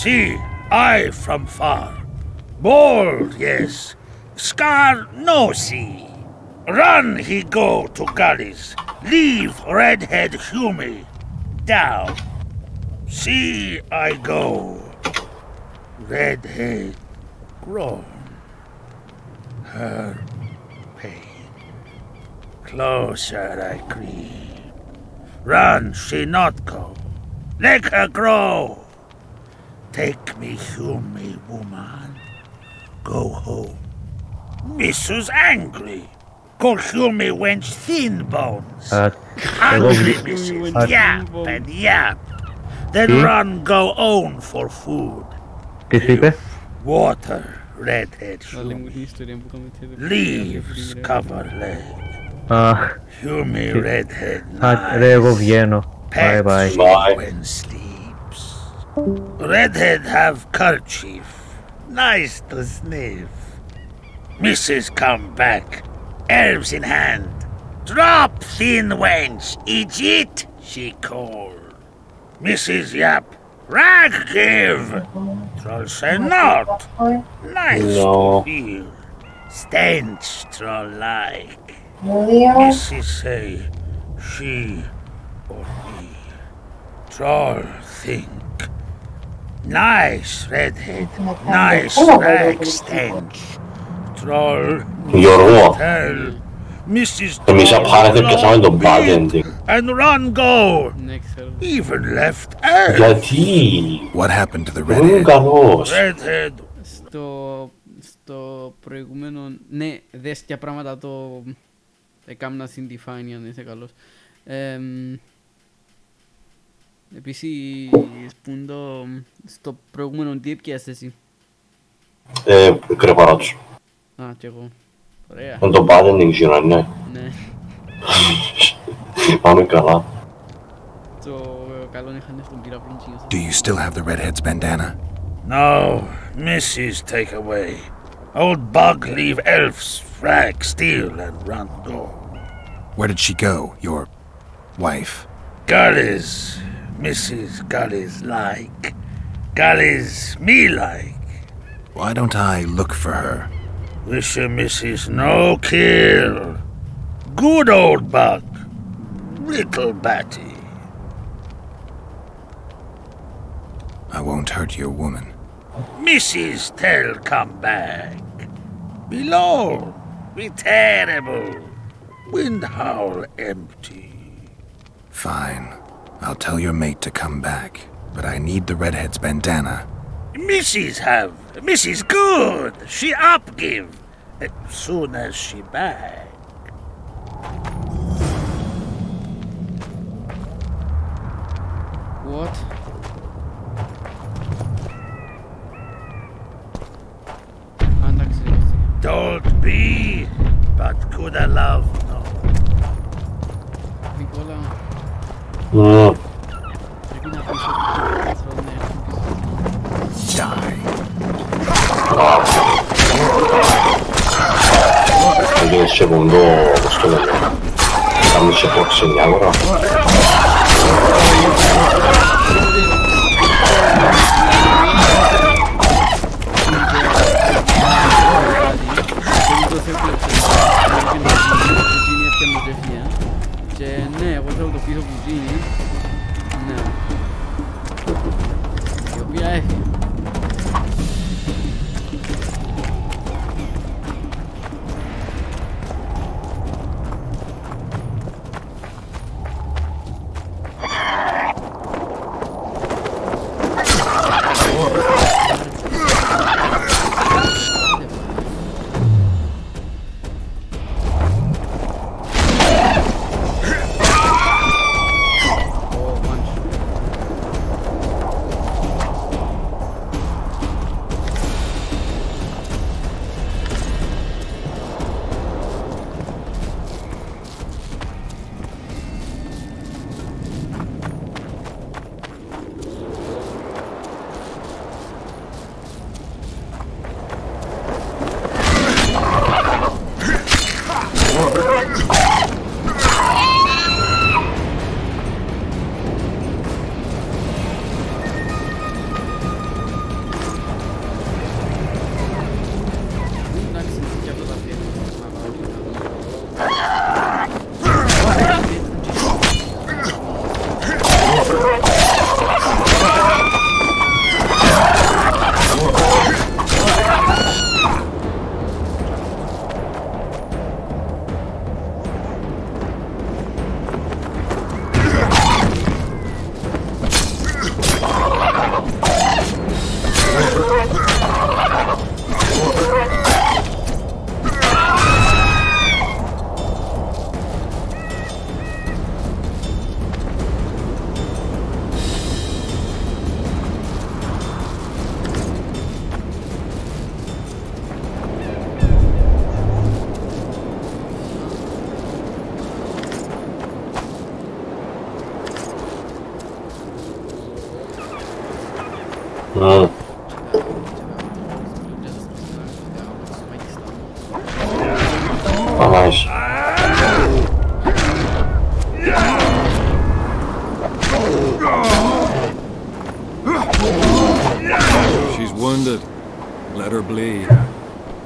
See, I from far. Bald, yes. Scar, no see. Run he go to gullies. Leave redhead Humi. Down. See I go. Redhead grown. Her pain. Closer I creep. Run she not go. Let her grow. Take me Humi woman. Go home. Mrs. angry. Call Humi wench thin bones. Angry Mrs. Yap and yap. Then run go own for food. Water, redhead Humi. Leaves cover leg. Humi redhead nice. Pet when sleeps. Redhead have kerchief. Nice to sniff. Mrs. come back. Herbs in hand. Drop thin wench. Idiot, she called. Mrs. Yap. Rag give. Troll say not. Nice to hear. Stench troll like. Mrs. say she or me. Troll think. Nice redhead. Nice rag stench. Troll. Tell Mrs. And run go. Even left Γιατί? What happened to the redhead? Redhead. Στο προηγούμενο, ναι, δες ποια πράγματα το έκανα στην Tiffany αν είσαι καλός. Επίσης, στο προηγούμενο τι έπιασες εσύ? Κρεβάτσο. Α, κι εγώ. Ωραία. Με το padding ξέρω, ναι. Ναι. Πάμε καλά. Do you still have the redhead's bandana? No, Mrs. take away. Old bug leave elves frag steal and run go. Where did she go, your wife? Gullies, Mrs. Gullies like. Gullies me like. Why don't I look for her? Wish a Mrs. no kill. Good old bug. Little batty. I won't hurt your woman. Mrs. tell come back. Below, be terrible. Wind howl empty. Fine. I'll tell your mate to come back, but I need the redhead's bandana. Mrs. have. Mrs. good. She up give. Soon as she back. What? Don't be, but could I love no. Die. Anche il secondo questo quando si può segnare ora. Ναι, εγώ θέλω το πίσω κουζίνι. Ναι. Η οποία έχει.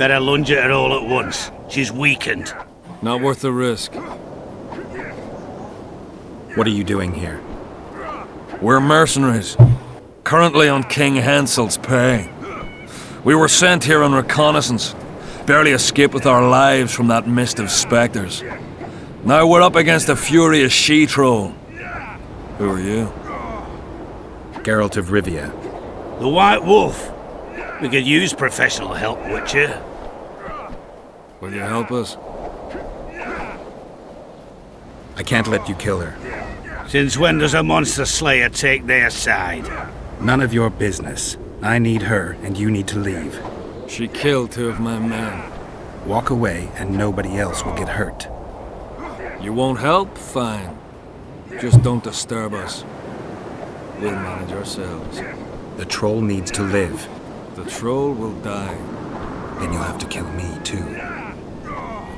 Better lunge at her all at once. She's weakened. Not worth the risk. What are you doing here? We're mercenaries. Currently on King Henselt's pay. We were sent here on reconnaissance. Barely escaped with our lives from that mist of spectres. Now we're up against a furious she-troll. Who are you? Geralt of Rivia. The White Wolf. We could use professional help, Witcher. Will you help us? I can't let you kill her. Since when does a monster slayer take their side? None of your business. I need her, and you need to leave. She killed 2 of my men. Walk away, and nobody else will get hurt. You won't help? Fine. Just don't disturb us. We'll manage ourselves. The troll needs to live. The troll will die. Then you'll have to kill me, too.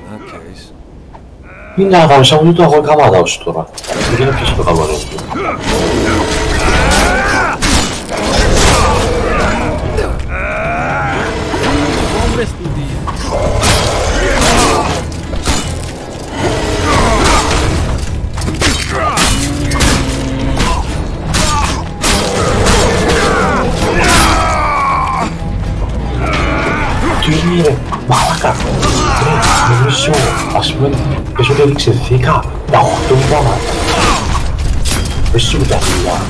In that case... Είναι αγαμισά το έχω καμάδα ως τώρα. Δεν είναι ποιος το καμάδα. Τι είναι ρε, μαλάκα. Νομίζω, ας πούμε, πες ότι έδειξε 10, τα 8 πράγματα. Πες σου τα δουλειά.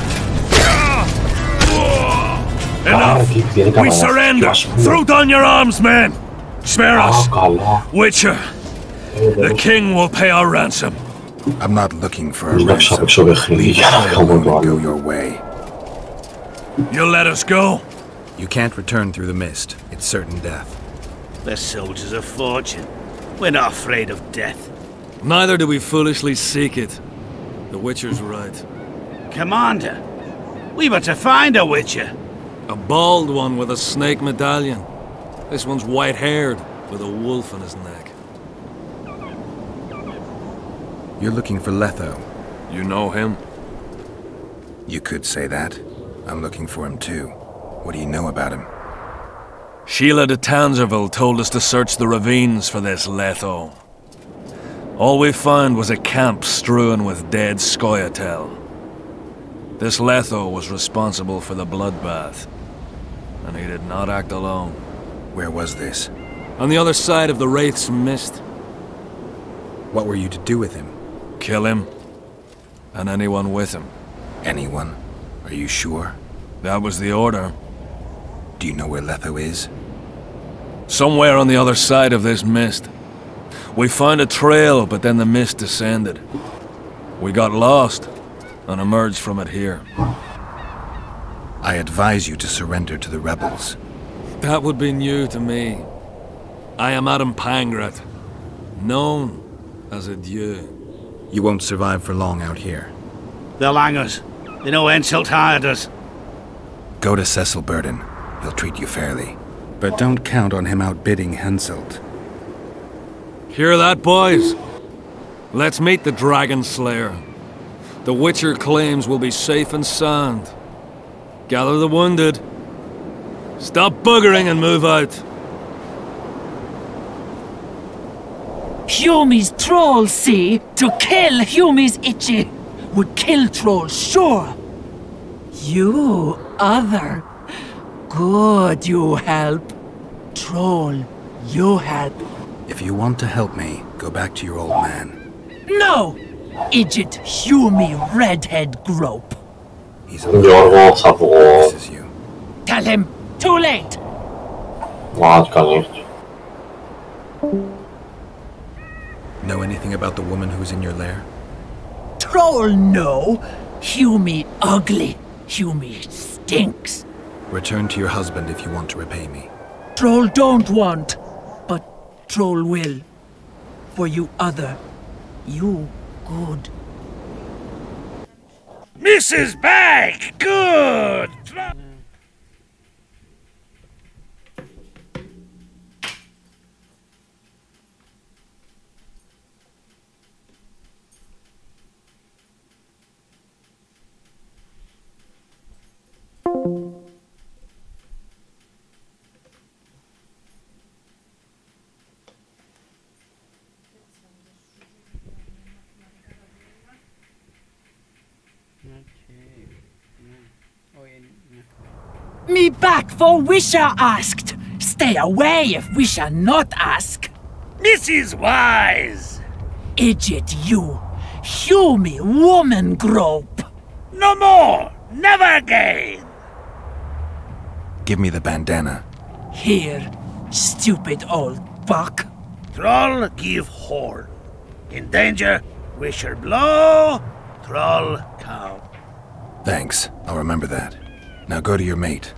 We surrender! Throw down your arms, men! Spare us! Witcher! The king will pay our ransom. I'm not looking for a ransom. Leave and go your way. You'll let us go? You can't return through the mist. It's certain death. They're soldiers of fortune. We're not afraid of death. Neither do we foolishly seek it. The Witcher's right. Commander, we were to find a Witcher. A bald one with a snake medallion. This one's white-haired, with a wolf on his neck. You're looking for Letho. You know him? You could say that. I'm looking for him too. What do you know about him? Sheila de Tanzerville told us to search the ravines for this Letho. All we found was a camp strewn with dead Scoia'tael. This Letho was responsible for the bloodbath, and he did not act alone. Where was this? On the other side of the Wraith's Mist. What were you to do with him? Kill him, and anyone with him. Anyone? Are you sure? That was the order. Do you know where Letho is? Somewhere on the other side of this mist. We found a trail, but then the mist descended. We got lost, and emerged from it here. I advise you to surrender to the rebels. That would be new to me. I am Adam Pangrat, known as a dieu. You won't survive for long out here. They'll hang us. They know Henselt hired us. Go to Cecil Burden. He'll treat you fairly. But don't count on him outbidding Henselt. Hear that, boys? Let's meet the Dragon Slayer. The Witcher claims we'll be safe and sound. Gather the wounded. Stop buggering and move out. Humi's trolls, see? To kill Humi's itchy. Would kill trolls, sure. You, other. Good, you help. Troll, you help. If you want to help me, go back to your old man. No! Idjit Humi redhead grope. He's a this is you. Tell him, too late! Know anything about the woman who's in your lair? Troll, no. Humi ugly. Humi stinks. Return to your husband if you want to repay me. Troll don't want, but Troll will. For you other, you good. Mrs. Bag, good! Me back for Wisha asked. Stay away if Wisha not ask. Mrs. Wise! Idiot you. Hew me woman grope. No more! Never again! Give me the bandana. Here, stupid old buck. Troll give horn. In danger, Wisher blow, troll cow. Thanks. I'll remember that. Now go to your mate.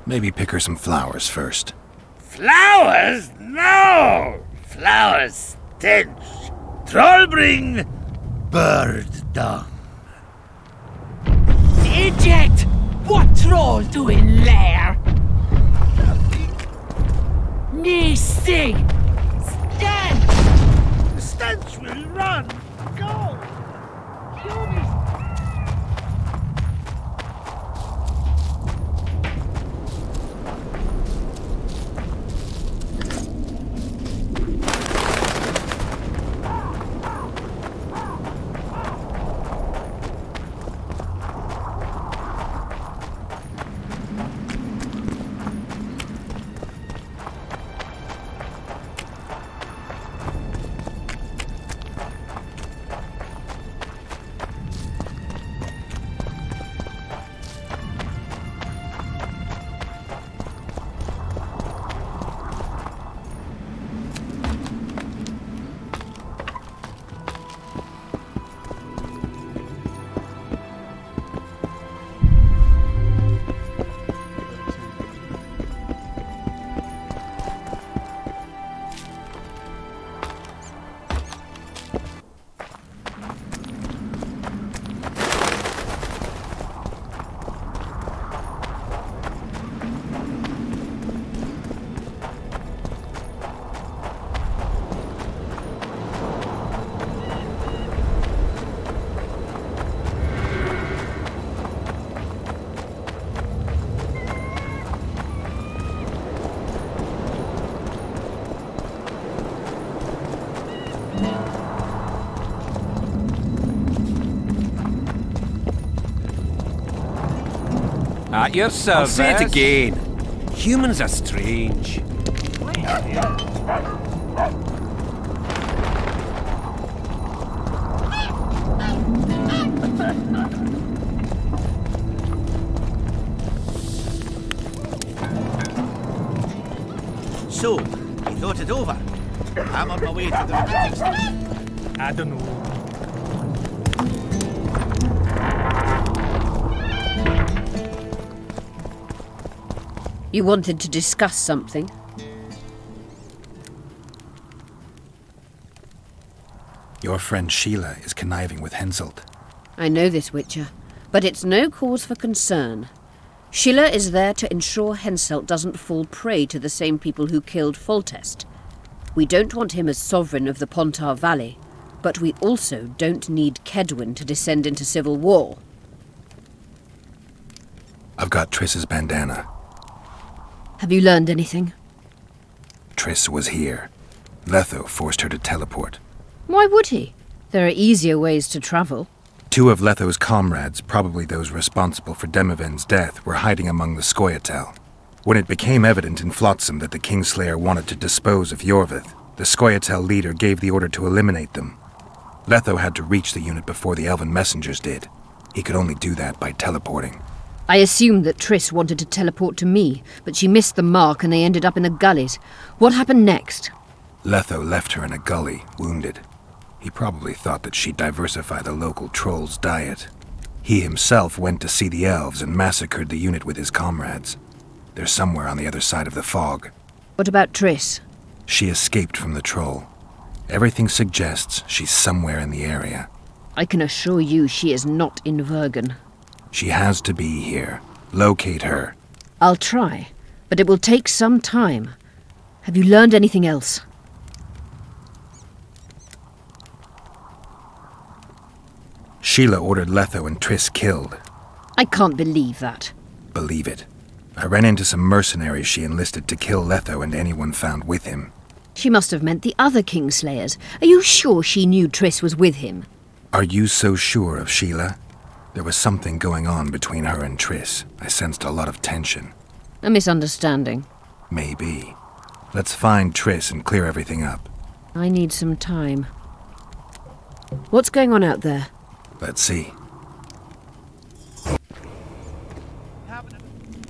Maybe pick her some flowers first. Flowers? No! Flowers stench. Troll bring bird dung. Idiot! What troll doing there? Me see! Stand! The stench will run. Go! Kill me! At your service. I'll say it again. Humans are strange. So, you thought it over? I'm on my way to the... I don't know. You wanted to discuss something? Your friend Sheila is conniving with Henselt. I know this, Witcher, but it's no cause for concern. Sheila is there to ensure Henselt doesn't fall prey to the same people who killed Foltest. We don't want him as sovereign of the Pontar Valley, but we also don't need Kedwin to descend into civil war. I've got Triss's bandana. Have you learned anything? Triss was here. Letho forced her to teleport. Why would he? There are easier ways to travel. 2 of Letho's comrades, probably those responsible for Demoven's death, were hiding among the Scoia'tael. When it became evident in Flotsam that the Kingslayer wanted to dispose of Iorveth, the Scoia'tael leader gave the order to eliminate them. Letho had to reach the unit before the Elven messengers did. He could only do that by teleporting. I assumed that Triss wanted to teleport to me, but she missed the mark and they ended up in the gullies. What happened next? Letho left her in a gully, wounded. He probably thought that she'd diversify the local trolls' diet. He himself went to see the elves and massacred the unit with his comrades. They're somewhere on the other side of the fog. What about Triss? She escaped from the troll. Everything suggests she's somewhere in the area. I can assure you she is not in Vergen. She has to be here. Locate her. I'll try, but it will take some time. Have you learned anything else? Sheila ordered Letho and Triss killed. I can't believe that. Believe it. I ran into some mercenaries she enlisted to kill Letho and anyone found with him. She must have meant the other Kingslayers. Are you sure she knew Triss was with him? Are you so sure of Sheila? There was something going on between her and Triss. I sensed a lot of tension. A misunderstanding. Maybe. Let's find Triss and clear everything up. I need some time. What's going on out there? Let's see.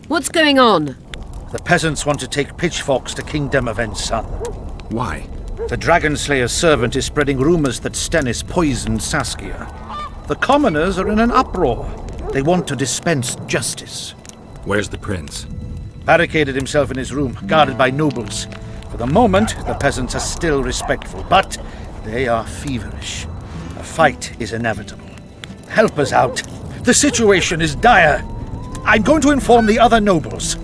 What's going on? The peasants want to take pitchforks to King Demoven's son. Why? The Dragonslayer's servant is spreading rumors that Stennis poisoned Saskia. The commoners are in an uproar. They want to dispense justice. Where's the prince? Barricaded himself in his room, guarded by nobles. For the moment, the peasants are still respectful, but they are feverish. A fight is inevitable. Help us out. The situation is dire. I'm going to inform the other nobles.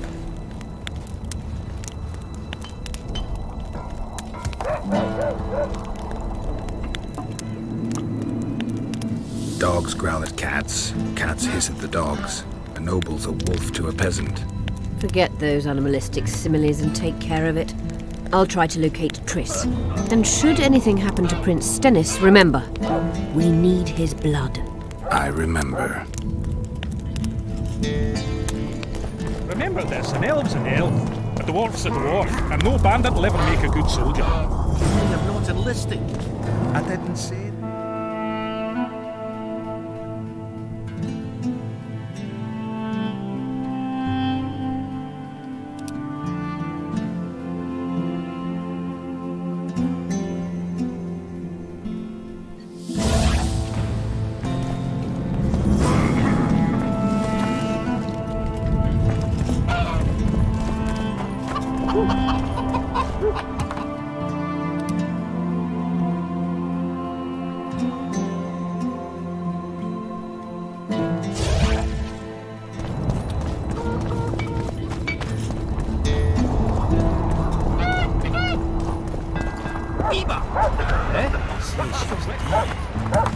Dogs growl at cats, cats hiss at the dogs. A noble's a wolf to a peasant. Forget those animalistic similes and take care of it. I'll try to locate Triss. And should anything happen to Prince Stennis, remember, we need his blood. I remember. Remember this, an elf's an elf, a dwarf's a dwarf, and no bandit will ever make a good soldier. I'm not enlisting. I didn't say it.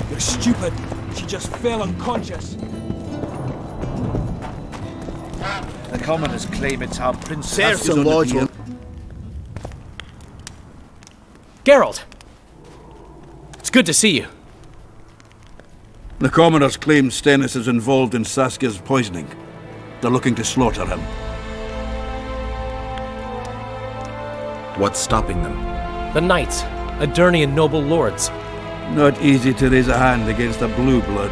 You're stupid. She just fell unconscious. The commoners claim it's our princess. There's some lords will... Geralt! It's good to see you. The commoners claim Stennis is involved in Saskia's poisoning. They're looking to slaughter him. What's stopping them? The Knights, Aedirnian noble lords. Not easy to raise a hand against a blue blood.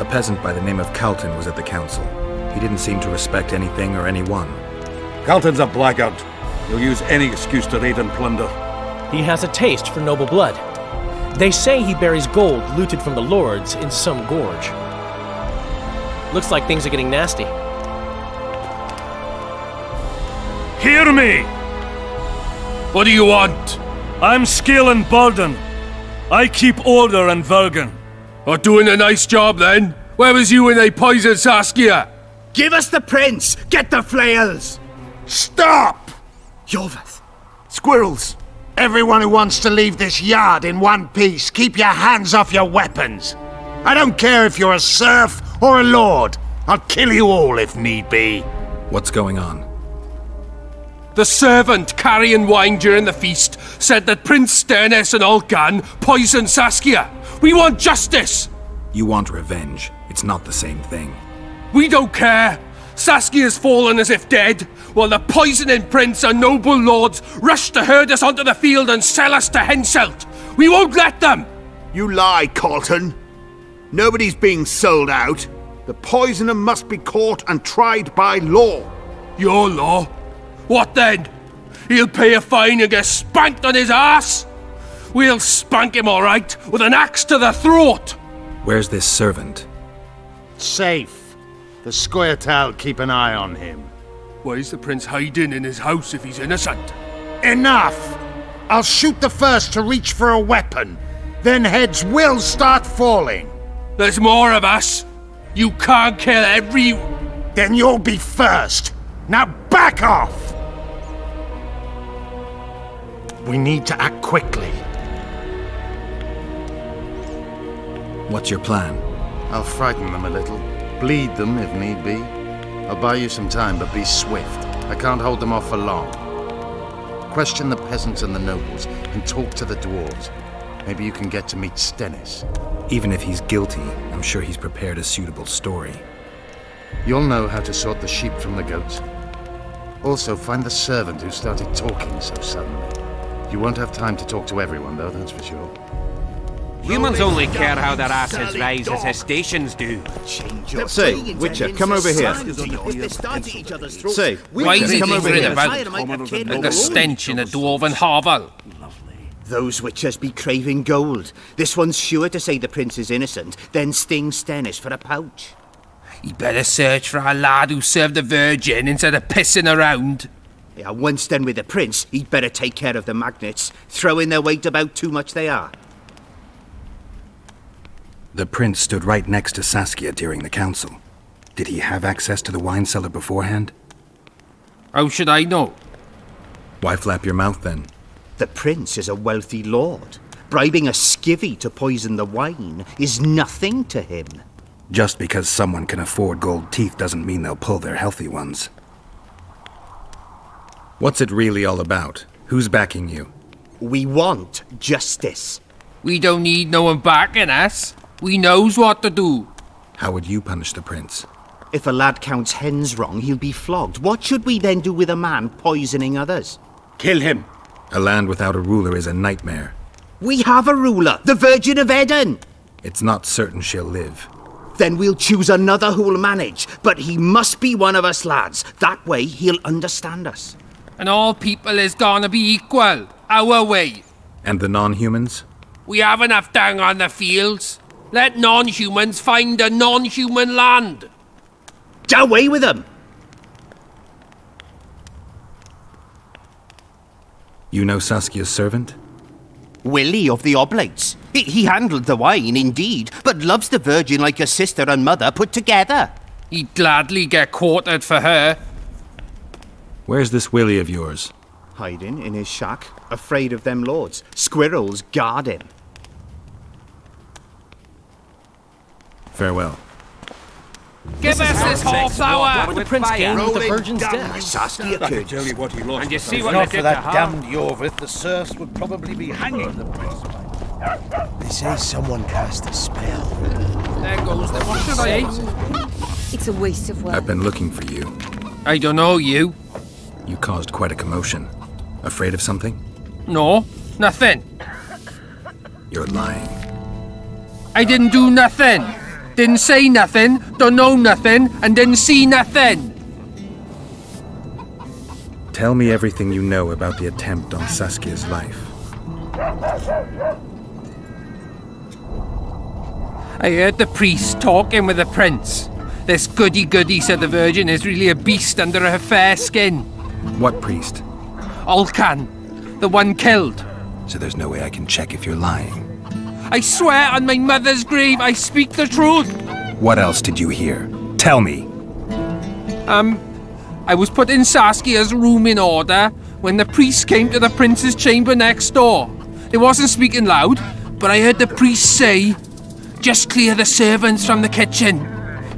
A peasant by the name of Calton was at the council. He didn't seem to respect anything or anyone. Calton's a blackguard. He'll use any excuse to raid and plunder. He has a taste for noble blood. They say he buries gold looted from the lords in some gorge. Looks like things are getting nasty. Hear me! What do you want? I'm Skeelan Burden. I keep order in Vergen. Or doing a nice job then? Where was you when they poisoned Saskia? Give us the prince! Get the flails! Stop! Yorveth. Squirrels. Everyone who wants to leave this yard in one piece, keep your hands off your weapons. I don't care if you're a serf or a lord. I'll kill you all if need be. What's going on? The servant carrying wine during the feast said that Prince Stennis and Olcan poisoned Saskia. We want justice! You want revenge. It's not the same thing. We don't care. Saskia's fallen as if dead, while the poisoning prince and noble lords rush to herd us onto the field and sell us to Henselt. We won't let them! You lie, Calton. Nobody's being sold out. The poisoner must be caught and tried by law. Your law? What then? He'll pay a fine and get spanked on his ass? We'll spank him all right, with an axe to the throat! Where's this servant? Safe. The Scoia'tael keep an eye on him. Why is the prince hiding in his house if he's innocent? Enough! I'll shoot the first to reach for a weapon. Then heads will start falling. There's more of us. You can't kill every... Then you'll be first. Now back off! We need to act quickly. What's your plan? I'll frighten them a little. Bleed them if need be. I'll buy you some time, but be swift. I can't hold them off for long. Question the peasants and the nobles, and talk to the dwarves. Maybe you can get to meet Stennis. Even if he's guilty, I'm sure he's prepared a suitable story. You'll know how to sort the sheep from the goats. Also, find the servant who started talking so suddenly. You won't have time to talk to everyone, though, that's for sure. Humans only care how their asses rise as stations do. Say, Witcher, come over here. Say, why is he come over ringing here. about like the stench in a dwarven hovel? Those witchers be craving gold. This one's sure to say the prince is innocent, then sting Stennis for a pouch. He better search for a lad who served the Virgin instead of pissing around. Yeah, once done with the prince, he'd better take care of the magnets, throwing their weight about too much they are. The prince stood right next to Saskia during the council. Did he have access to the wine cellar beforehand? How should I know? Why flap your mouth then? The prince is a wealthy lord. Bribing a skivvy to poison the wine is nothing to him. Just because someone can afford gold teeth doesn't mean they'll pull their healthy ones. What's it really all about? Who's backing you? We want justice. We don't need no one backing us. We knows what to do. How would you punish the prince? If a lad counts hens wrong, he'll be flogged. What should we then do with a man poisoning others? Kill him. A land without a ruler is a nightmare. We have a ruler, the Virgin of Eden. It's not certain she'll live. Then we'll choose another who'll manage. But he must be one of us lads. That way he'll understand us. And all people is gonna be equal, our way. And the non-humans? We have enough dung on the fields. Let non-humans find a non-human land. Away with them! You know Saskia's servant? Willie of the Oblates. He handled the wine, indeed, but loves the Virgin like a sister and mother put together. He'd gladly get quartered for her. Where's this Willie of yours? Hiding in his shack, afraid of them lords. Squirrels guard him. Farewell. Give us this half hour! What would the prince gain with the Virgin's death? Saskia could. Tell you what he lost. And you see If what not they for did that to her? damned Yorvith, the serfs would probably be hanging the prince. They say someone cast a spell. There goes the what should I say? It's a waste of work. I've been looking for you. I don't know you. You caused quite a commotion. Afraid of something? No, nothing. You're lying. I didn't do nothing. Didn't say nothing, don't know nothing, and didn't see nothing. Tell me everything you know about the attempt on Saskia's life. I heard the priest talking with the prince. This goody-goody said the Virgin is really a beast under her fair skin. What priest? Olcan, the one killed. So there's no way I can check if you're lying. I swear on my mother's grave, I speak the truth. What else did you hear? Tell me. I was put in Saskia's room in order when the priest came to the prince's chamber next door. They wasn't speaking loud, but I heard the priest say, "Just clear the servants from the kitchen."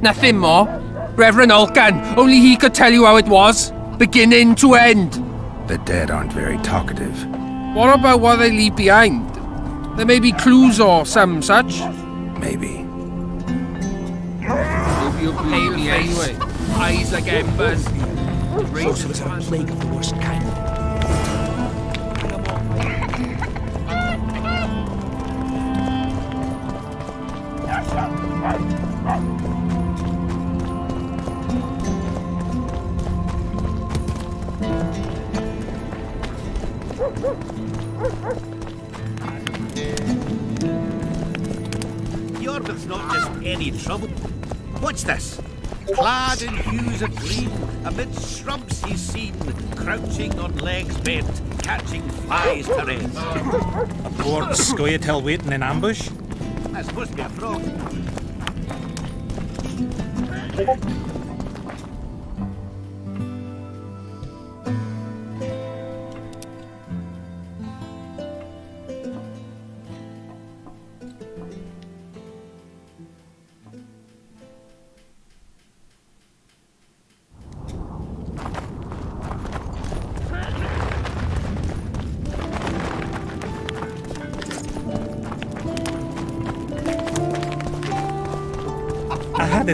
Nothing more. Reverend Olcan, only he could tell you how it was, beginning to end. The dead aren't very talkative. What about what they leave behind? There may be clues or some such. Maybe. Maybe anyway. Eyes like embers. Sorcerers are a plague of the worst kind. Yorvith's not just any trouble. What's this? Clad in hues of green, amid shrubs he's seen, crouching on legs bent, catching flies to rest. A poor Scoia'tael waiting in ambush? That must be a frog.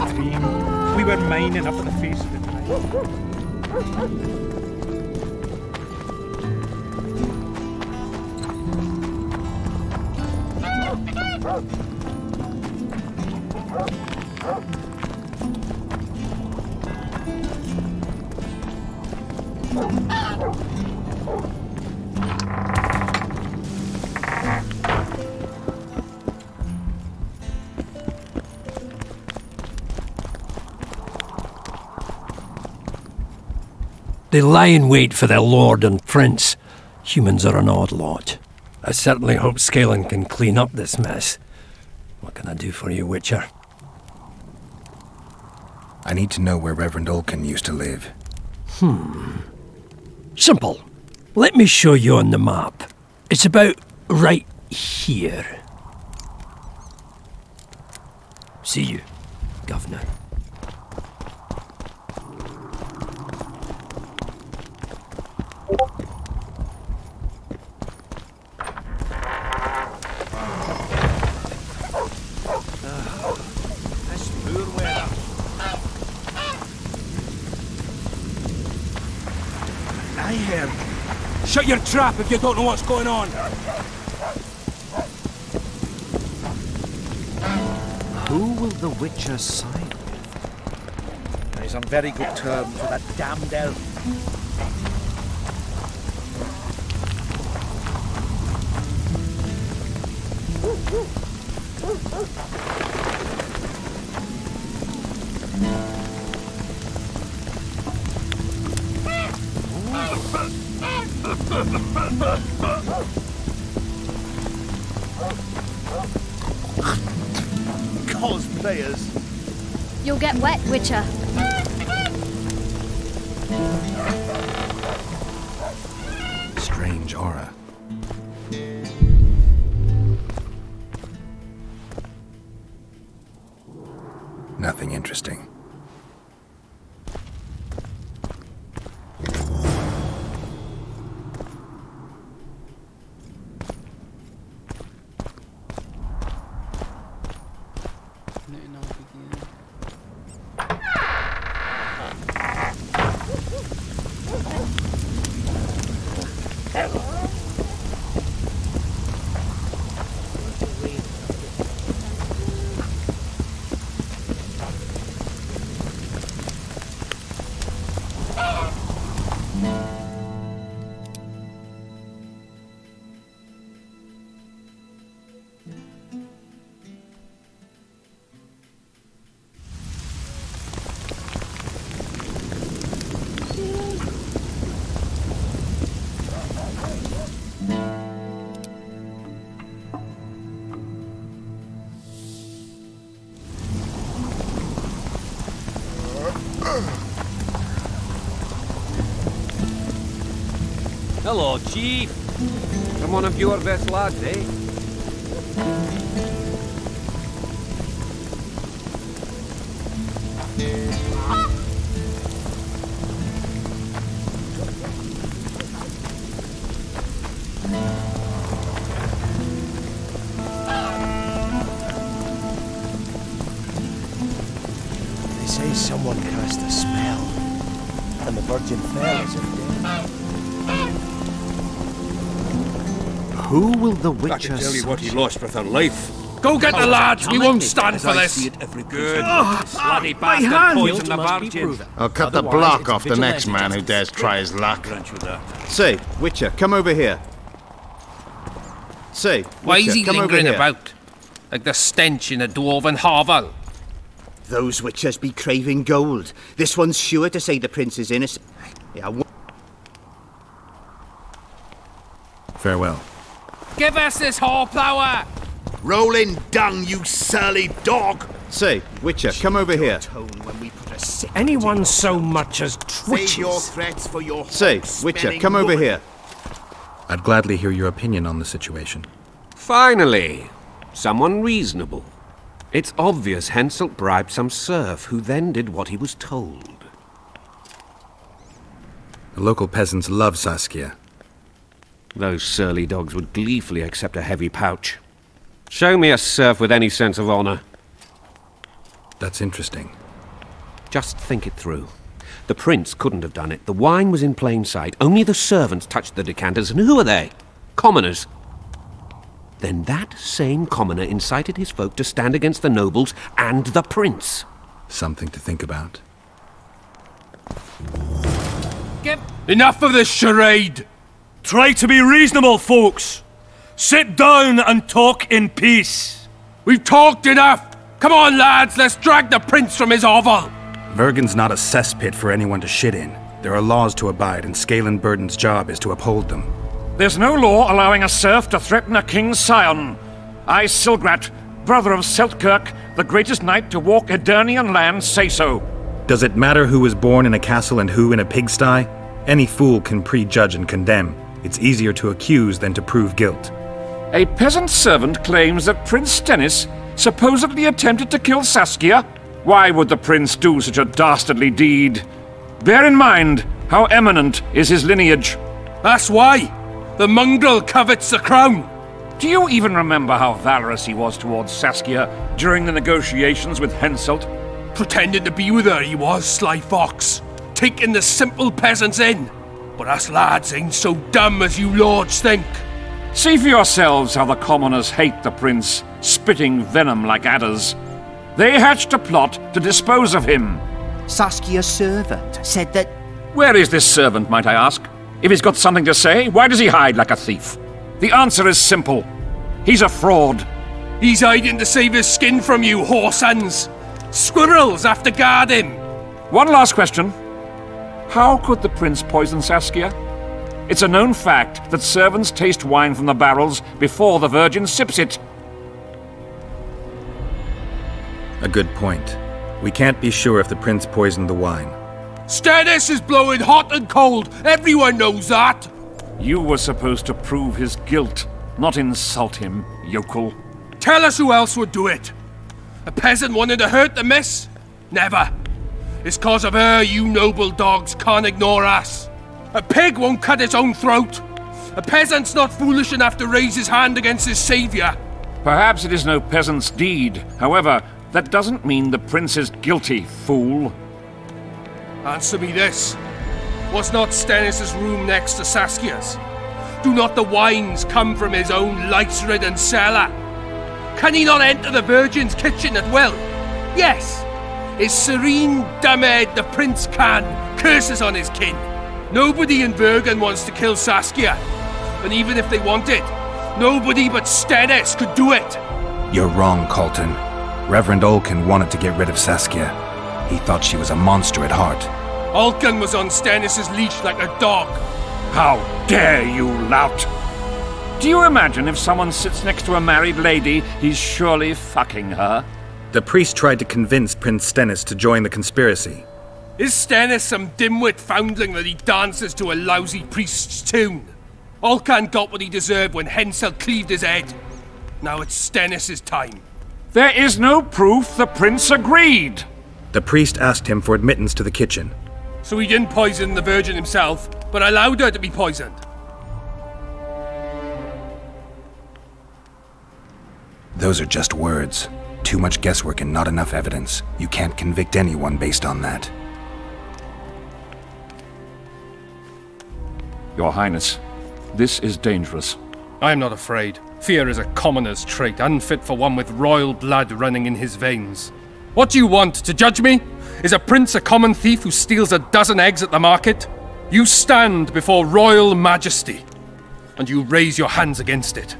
the dream. We were mining up at the face of the tide. They lie in wait for their lord and prince. Humans are an odd lot. I certainly hope Scalen can clean up this mess. What can I do for you, Witcher? I need to know where Reverend Olkin used to live. Simple. Let me show you on the map. It's about right here. See you, Governor. Shut your trap if you don't know what's going on! Who will the Witcher side with? He's on very good terms with that damned elf. Cosplayers. You'll get wet, Witcher. Strange aura. Nothing interesting. Hello, Chief. I'm one of your best lads, eh? They say someone cast a spell, and the Virgin fell as if dead. Who will the Witcher I can tell you what he lost with her life. Go get the lads! We won't stand for this! Good. Bloody bastard poisoned the Virgin. I'll cut the block off the next man who dares try his luck. Say, Witcher, come over here. Say, Why is he come over lingering here. about? Like the stench in a dwarven hovel. Those Witchers be craving gold. This one's sure to say the prince is innocent. Farewell. Give us this horsepower! Rolling dung, you surly dog! Say, Witcher, come over here. Anyone so much as twitches. Save your threats for your Say, Witcher, come over here. I'd gladly hear your opinion on the situation. Finally, someone reasonable. It's obvious Henselt bribed some serf who then did what he was told. The local peasants love Saskia. Those surly dogs would gleefully accept a heavy pouch. Show me a serf with any sense of honor. That's interesting. Just think it through. The prince couldn't have done it. The wine was in plain sight. Only the servants touched the decanters, and who are they? Commoners. Then that same commoner incited his folk to stand against the nobles and the prince. Something to think about. Enough of this charade! Try to be reasonable, folks! Sit down and talk in peace! We've talked enough! Come on, lads, let's drag the prince from his hovel! Vergen's not a cesspit for anyone to shit in. There are laws to abide, and Scalen Burden's job is to uphold them. There's no law allowing a serf to threaten a king's scion. I, Silgrat, brother of Seltkirk, the greatest knight to walk Edirnian land, say so. Does it matter who was born in a castle and who in a pigsty? Any fool can prejudge and condemn. It's easier to accuse than to prove guilt. A peasant servant claims that Prince Stennis supposedly attempted to kill Saskia. Why would the prince do such a dastardly deed? Bear in mind how eminent is his lineage. That's why! The mongrel covets the crown! Do you even remember how valorous he was towards Saskia during the negotiations with Henselt? Pretending to be with her he was, sly fox. Taking the simple peasants in. But us lads ain't so dumb as you lords think. See for yourselves how the commoners hate the prince, spitting venom like adders. They hatched a plot to dispose of him. Saskia's servant said that... Where is this servant, might I ask? If he's got something to say, why does he hide like a thief? The answer is simple. He's a fraud. He's hiding to save his skin from you, whoresons. Squirrels have to guard him. One last question. How could the prince poison Saskia? It's a known fact that servants taste wine from the barrels before the Virgin sips it. A good point. We can't be sure if the prince poisoned the wine. Stennis is blowing hot and cold. Everyone knows that. You were supposed to prove his guilt, not insult him, yokel. Tell us who else would do it. A peasant wanted to hurt the miss? Never. It's cause of her you noble dogs can't ignore us. A pig won't cut its own throat. A peasant's not foolish enough to raise his hand against his savior. Perhaps it is no peasant's deed. However, that doesn't mean the prince is guilty, fool. Answer me this. Was not Stennis' room next to Saskia's? Do not the wines come from his own lice-ridden cellar? Can he not enter the Virgin's kitchen at will? Yes. His serene Damed the prince can, curses on his kin. Nobody in Vergen wants to kill Saskia. And even if they want it, nobody but Stennis could do it. You're wrong, Colton. Reverend Olkin wanted to get rid of Saskia. He thought she was a monster at heart. Olkin was on Stennis' leash like a dog. How dare you, lout! Do you imagine if someone sits next to a married lady, he's surely fucking her? The priest tried to convince Prince Stennis to join the conspiracy. Is Stennis some dimwit foundling that he dances to a lousy priest's tune? Olcan got what he deserved when Henselt cleaved his head. Now it's Stennis' time. There is no proof the prince agreed. The priest asked him for admittance to the kitchen. So he didn't poison the Virgin himself, but allowed her to be poisoned. Those are just words. Too much guesswork and not enough evidence. You can't convict anyone based on that. Your Highness, this is dangerous. I am not afraid. Fear is a commoner's trait, unfit for one with royal blood running in his veins. What do you want, to judge me? Is a prince a common thief who steals a dozen eggs at the market? You stand before royal majesty, and you raise your hands against it.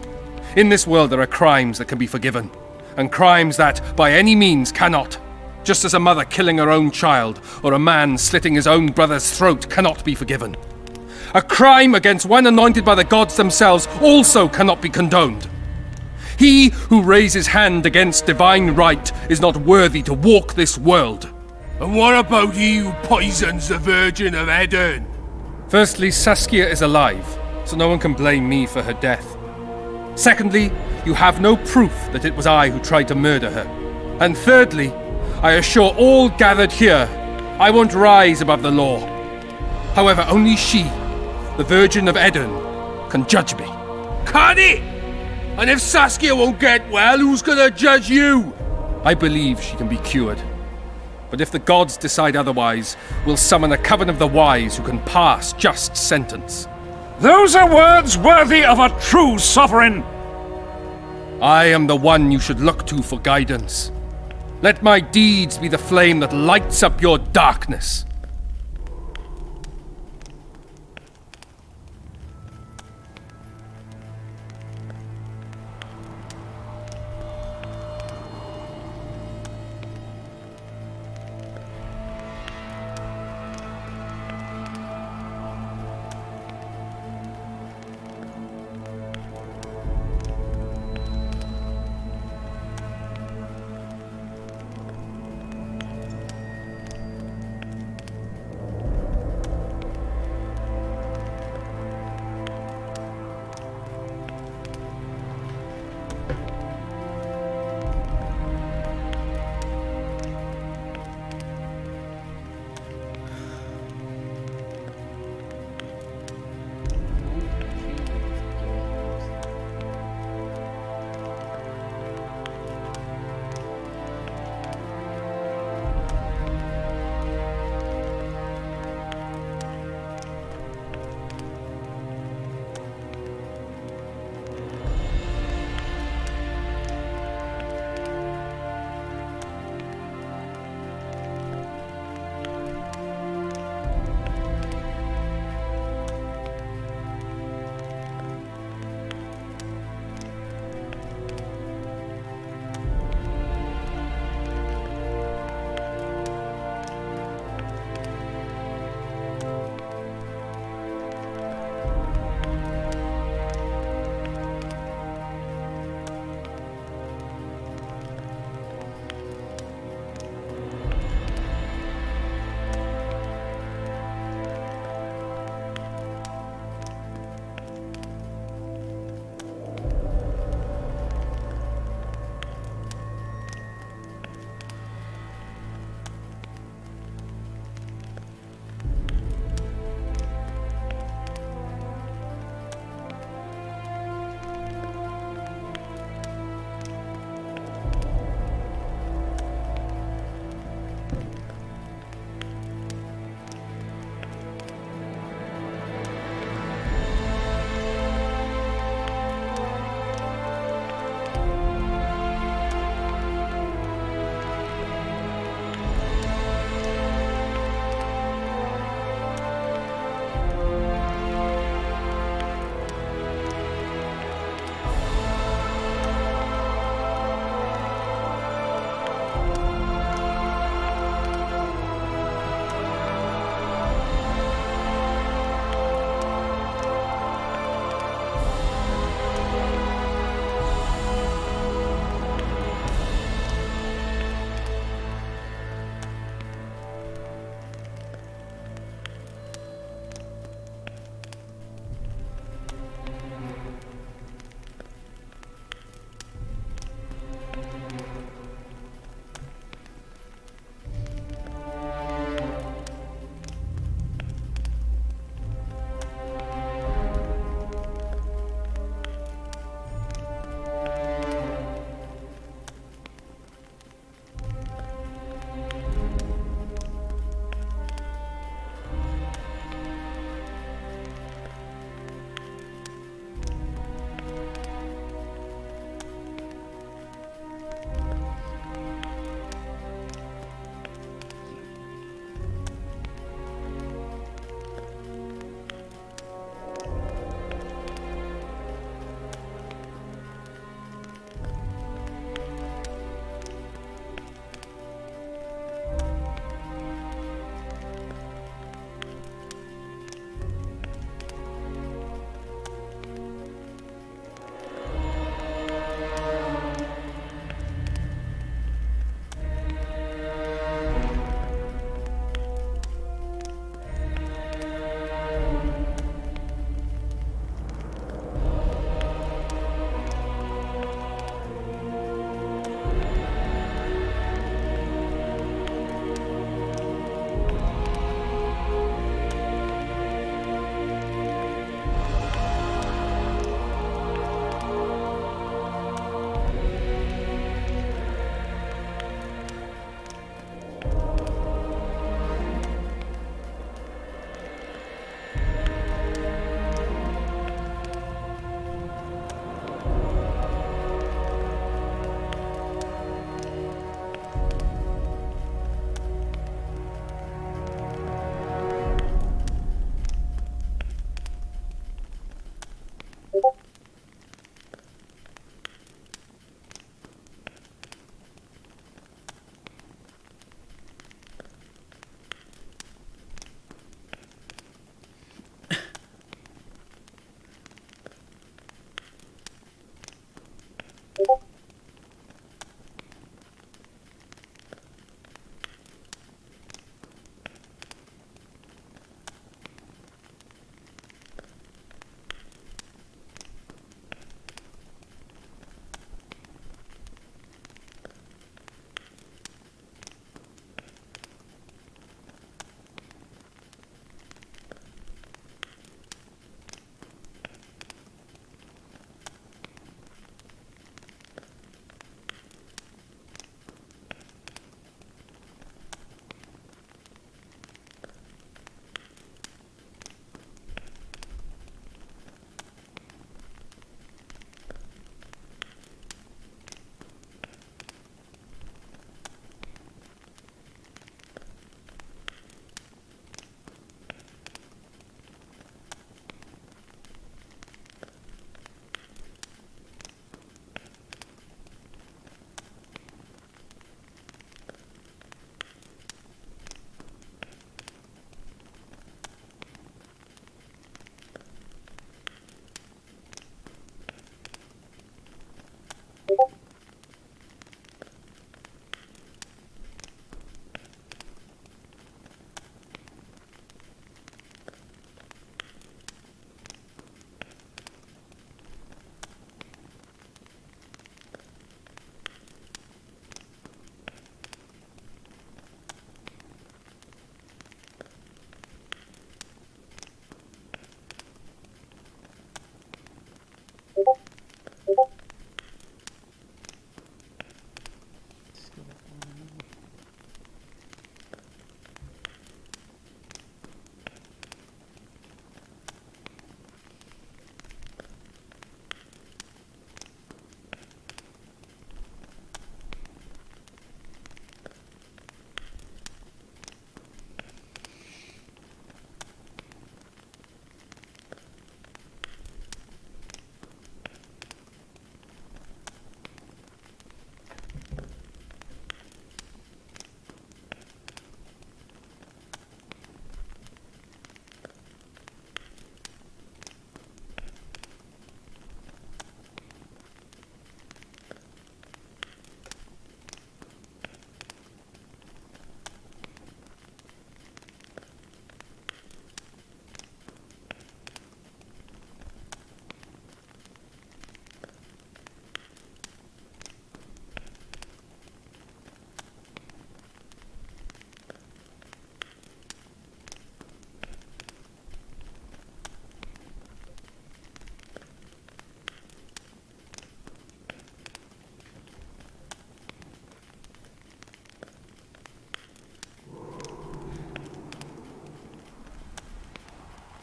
In this world there are crimes that can be forgiven, and crimes that, by any means, cannot. Just as a mother killing her own child, or a man slitting his own brother's throat cannot be forgiven. A crime against one anointed by the gods themselves also cannot be condoned. He who raises hand against divine right is not worthy to walk this world. And what about he who poisons the Virgin of Edirn? Firstly, Saskia is alive, so no one can blame me for her death. Secondly, you have no proof that it was I who tried to murder her. And thirdly, I assure all gathered here, I won't rise above the law. However, only she, the Virgin of Edirn, can judge me. Can he? And if Saskia won't get well, who's gonna judge you? I believe she can be cured. But if the gods decide otherwise, we'll summon a coven of the wise who can pass just sentence. Those are words worthy of a true sovereign! I am the one you should look to for guidance. Let my deeds be the flame that lights up your darkness.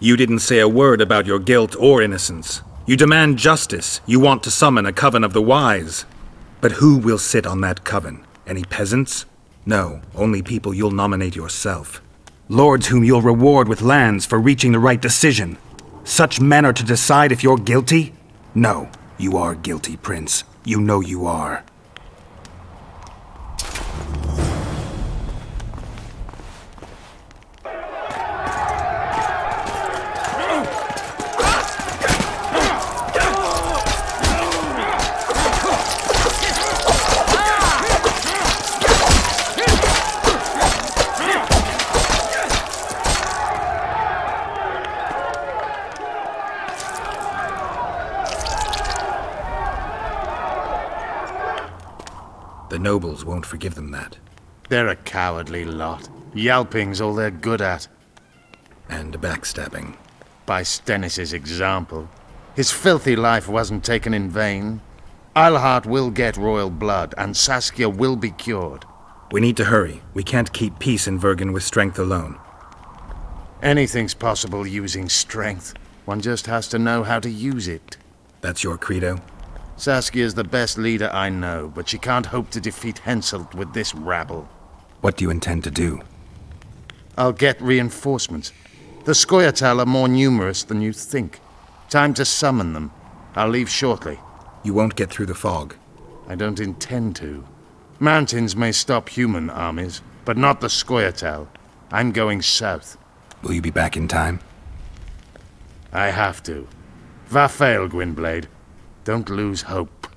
You didn't say a word about your guilt or innocence. You demand justice. You want to summon a coven of the wise. But who will sit on that coven? Any peasants? No, only people you'll nominate yourself. Lords whom you'll reward with lands for reaching the right decision. Such men are to decide if you're guilty? No, you are guilty, Prince. You know you are. The nobles won't forgive them that. They're a cowardly lot. Yelping's all they're good at. And backstabbing. By Stennis' example. His filthy life wasn't taken in vain. Eilhart will get royal blood, and Saskia will be cured. We need to hurry. We can't keep peace in Vergen with strength alone. Anything's possible using strength. One just has to know how to use it. That's your credo? Saskia's the best leader I know, but she can't hope to defeat Henselt with this rabble. What do you intend to do? I'll get reinforcements. The Scoia'tael are more numerous than you think. Time to summon them. I'll leave shortly. You won't get through the fog. I don't intend to. Mountains may stop human armies, but not the Scoia'tael. I'm going south. Will you be back in time? I have to. Va fail, Gwynblade. Don't lose hope.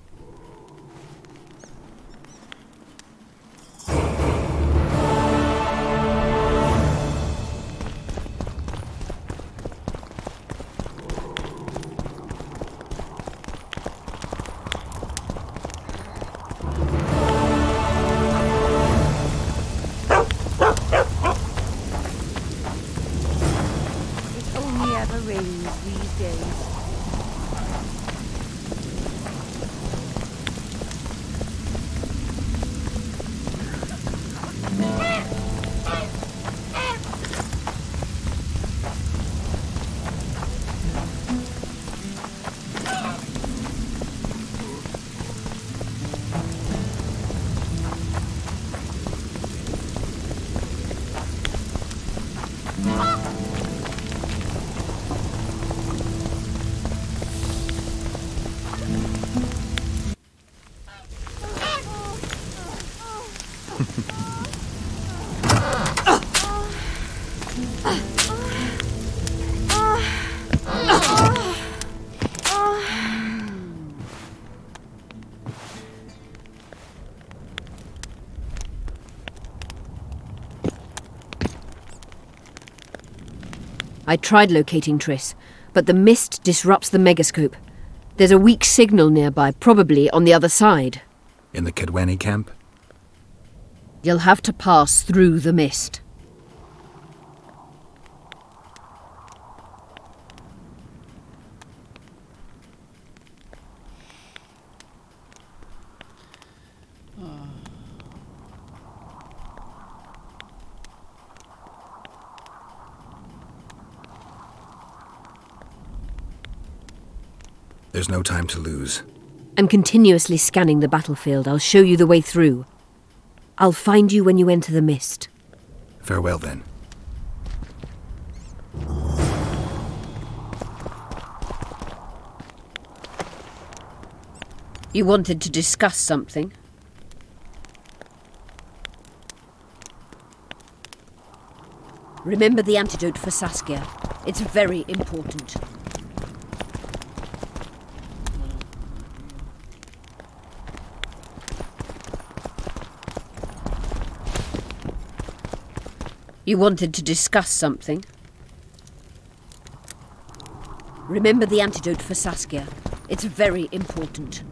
It only ever rains these days. I tried locating Triss, but the mist disrupts the megascope. There's a weak signal nearby, probably on the other side. In the Kedweni camp? You'll have to pass through the mist. There's no time to lose. I'm continuously scanning the battlefield. I'll show you the way through. I'll find you when you enter the mist. Farewell, then. You wanted to discuss something? Remember the antidote for Saskia. It's very important. You wanted to discuss something? Remember the antidote for Saskia. It's very important.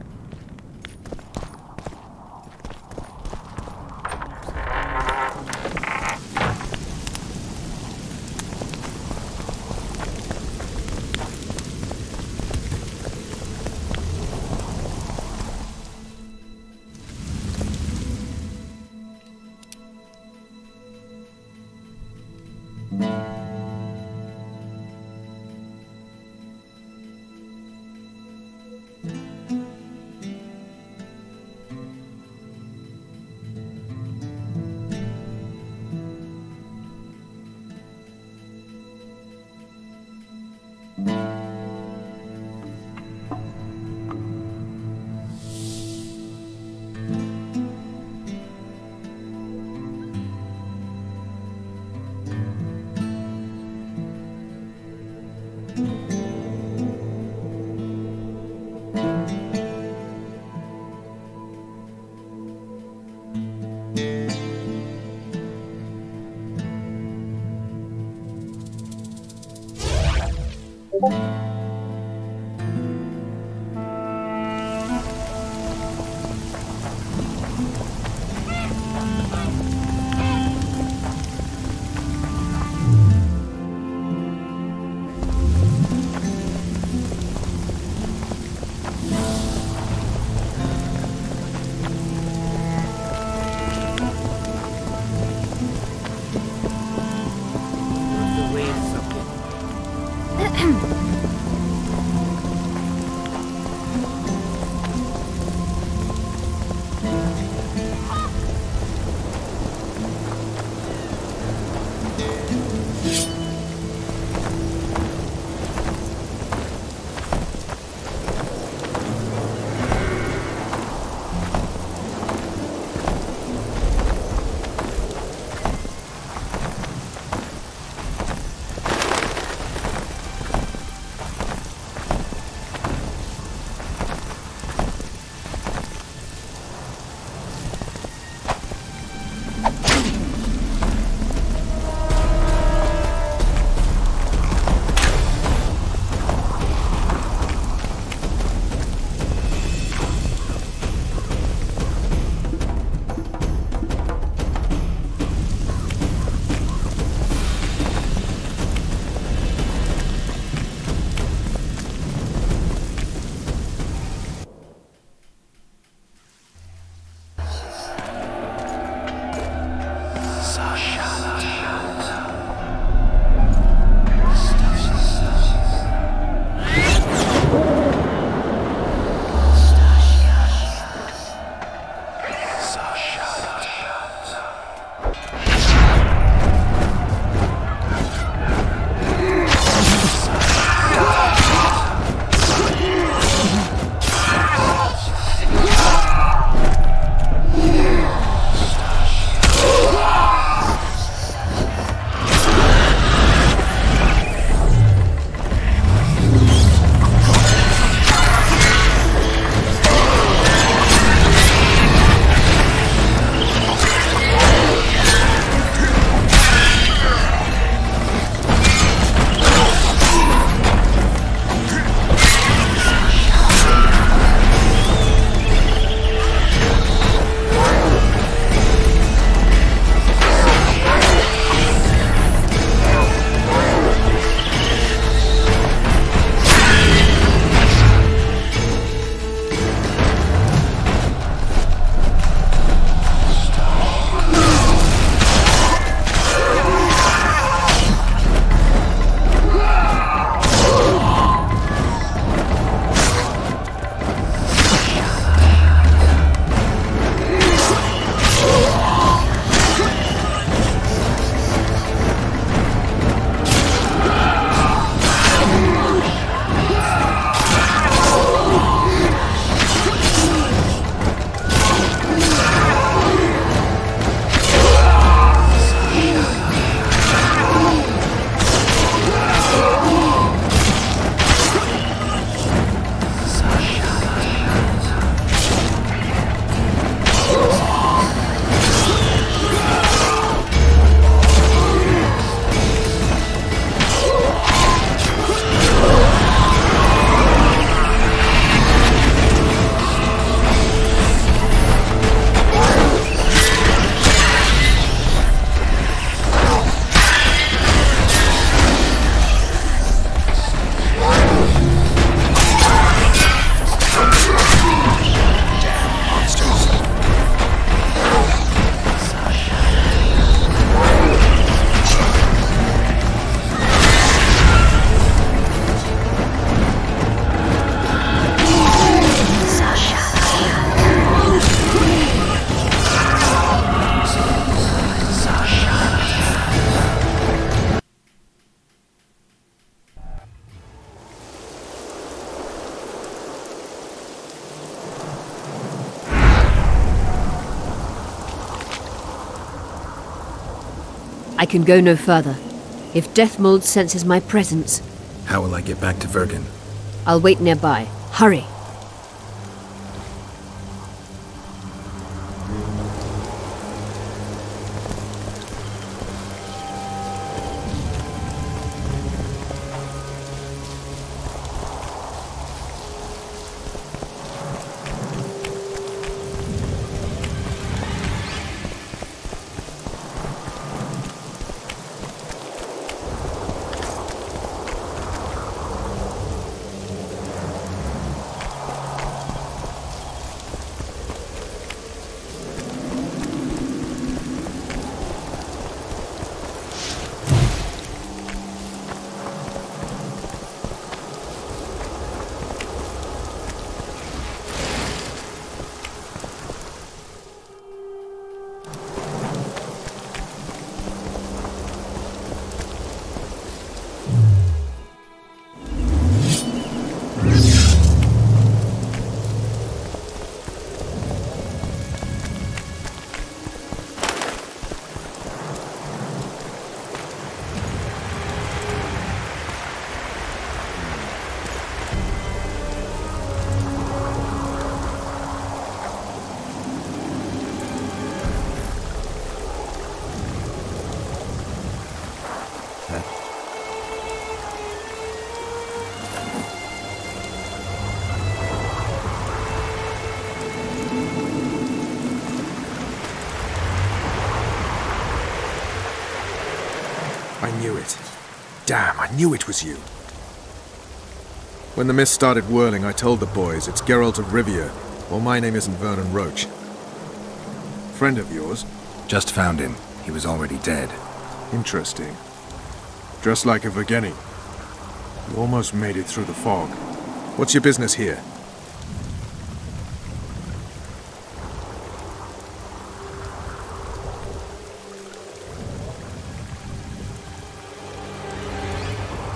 I can go no further. If Deathmold senses my presence... How will I get back to Vergen? I'll wait nearby. Hurry! I knew it. Damn, I knew it was you. When the mist started whirling, I told the boys it's Geralt of Rivia. Well, my name isn't Vernon Roche. Friend of yours? Just found him. He was already dead. Interesting. Dressed like a Vergenni. You almost made it through the fog. What's your business here?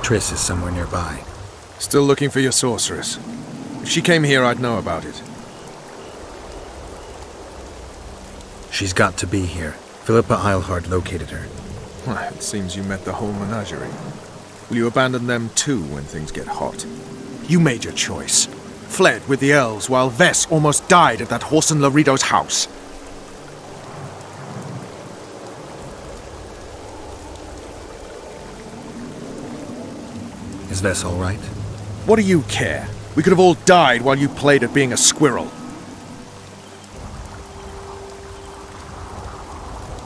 Triss is somewhere nearby. Still looking for your sorceress. If she came here, I'd know about it. She's got to be here. Philippa Eilhart located her. Well, it seems you met the whole menagerie. Will you abandon them too when things get hot? You made your choice. Fled with the elves while Vess almost died at that Horson Laredo's house. Is Vess all right? What do you care? We could have all died while you played at being a squirrel.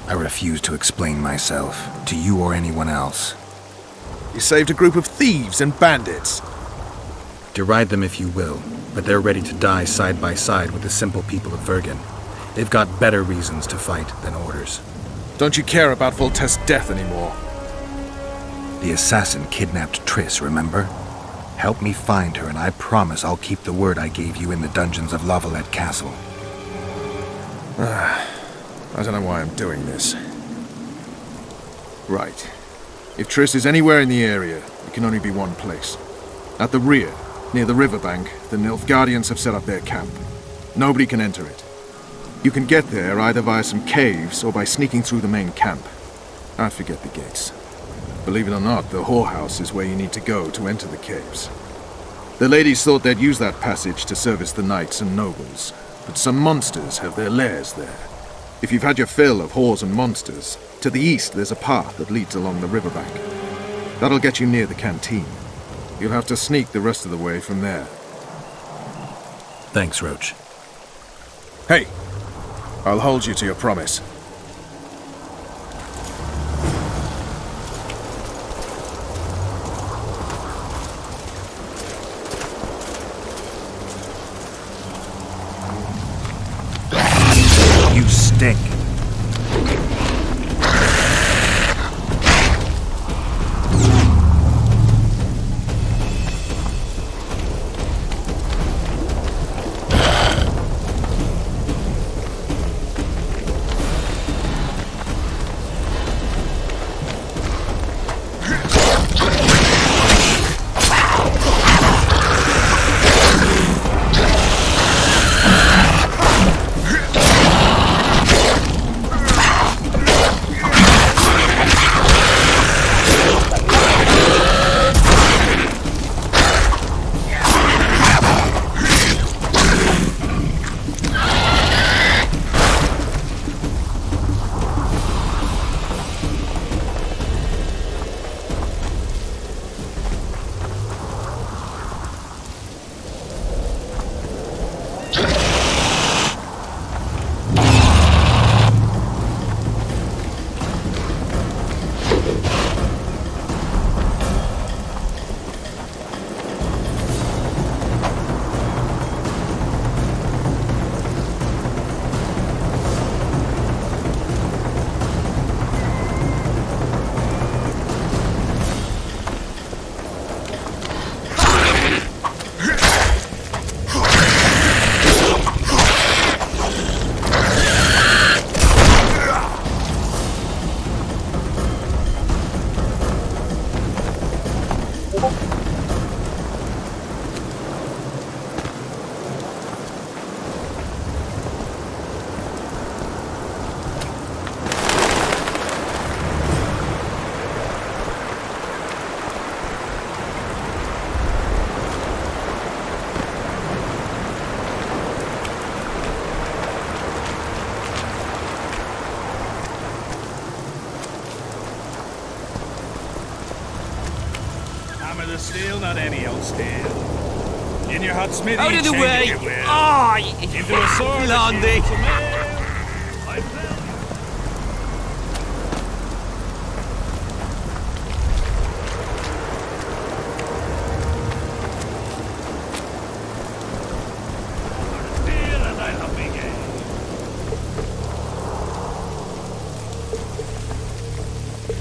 I refuse to explain myself, to you or anyone else. You saved a group of thieves and bandits. Deride them if you will, but they're ready to die side by side with the simple people of Vergen. They've got better reasons to fight than orders. Don't you care about Voltest's death anymore? The assassin kidnapped Triss, remember? Help me find her, and I promise I'll keep the word I gave you in the dungeons of Lavalette Castle. I don't know why I'm doing this. Right. If Triss is anywhere in the area, it can only be one place. At the rear, near the riverbank, the Nilfgaardians have set up their camp. Nobody can enter it. You can get there either via some caves or by sneaking through the main camp. I forget the gates. Believe it or not, the whorehouse is where you need to go to enter the caves. The ladies thought they'd use that passage to service the knights and nobles, but some monsters have their lairs there. If you've had your fill of whores and monsters, to the east there's a path that leads along the riverbank. That'll get you near the canteen. You'll have to sneak the rest of the way from there. Thanks, Roche. Hey! I'll hold you to your promise. You stink. steel, not any old steel. In your hot smithy, out of the change way! it you will. Oh, into a sword, Blondie. a shield, a mail. I fell. Steel, and I'll have me gay.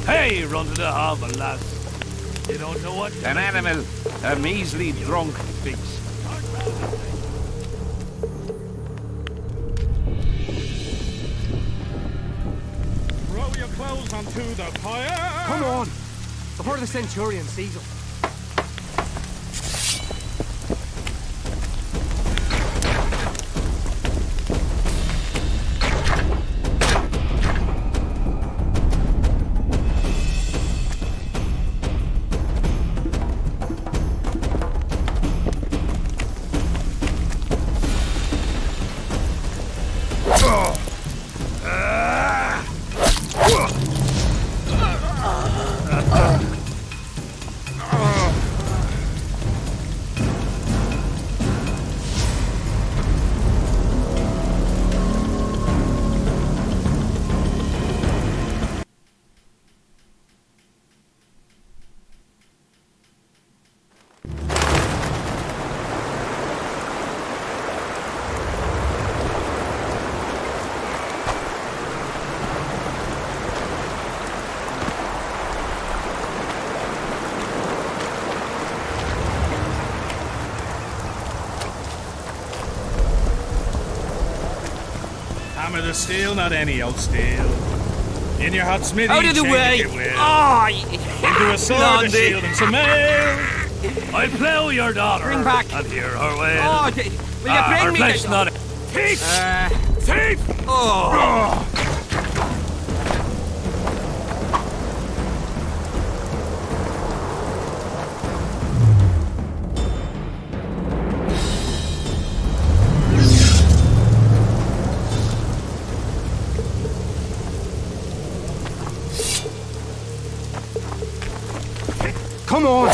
Hey, run to the harbour, lads. You don't know what... An animal, a measly drunk fix. Throw your clothes onto the fire! Come on! Before the Centurion sees us. Hammer the steel, not any old steel. In your hot smithy, out of the change way! it you will. Oh, into a sword, Blondie. a shield, and some mail. I plough your daughter. Bring back. And hear her wail. Oh, will you bring her me flesh the... not... Thief! Thief! Oh. Come on!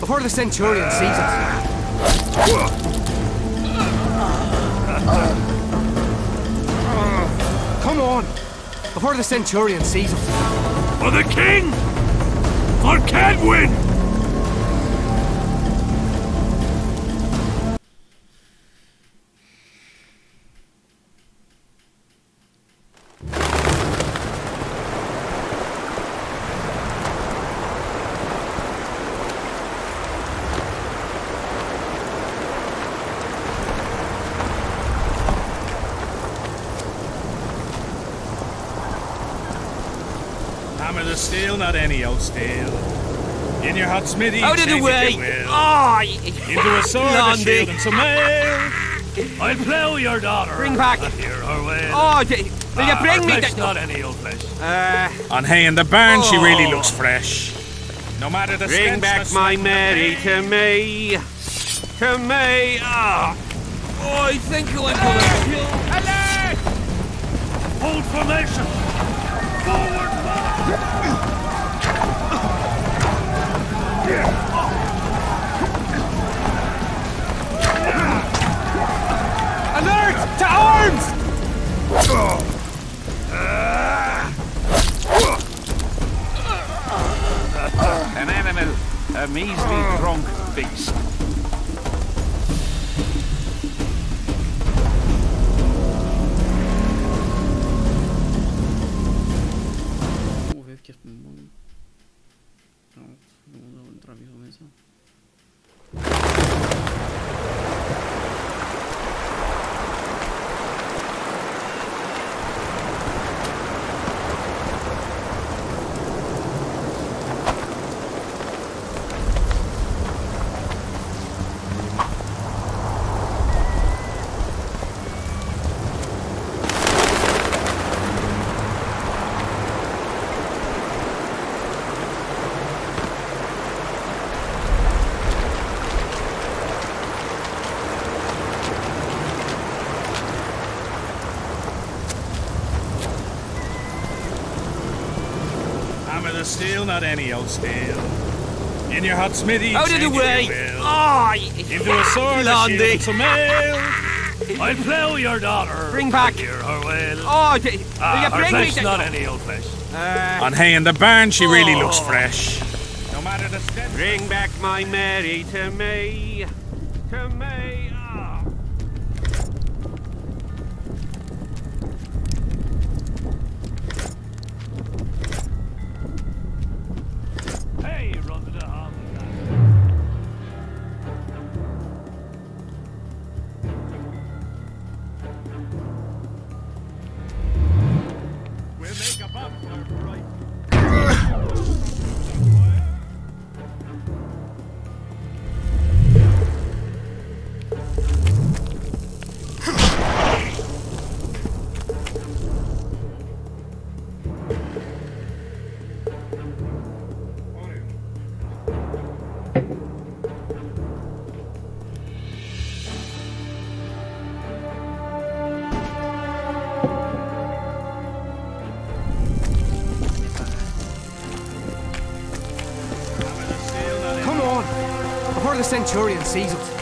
Before the Centurion sees us. Come on! Before the Centurion sees us. For the king! For Cadwin! Hammer the steel, not any old steel. In your hot smithy, out of the change way! it you will. Oh, into a sword, a shield, and some mail. I'll plough your daughter. Bring back. And hear her wail. Oh, will you bring her me flesh, the... not any old flesh. On hay in the barn, she really looks fresh. No matter the Bring stench, back the my sweat, Mary to me. To me. Ah. Oh, I think I'm gonna kill... Alert! Hold formation! Forward! Alert! To arms! An animal, a measly drunk beast. Vou ver porque pronto, vamos entrar visualmente. Hammer the steel, not any old steel. In your hot smithy. Out of the way! Oh, into a sword, a shield, and some ale. I'll plough your daughter. Bring back. Hear her well. Oh, you her bring flesh, me not any old flesh. On hay in the barn, she really looks fresh. No matter the stench. Bring back my Mary to me. To me. Hey, run to the hall. We'll make a bonfire for right. Come on! Before the Centurion sees us.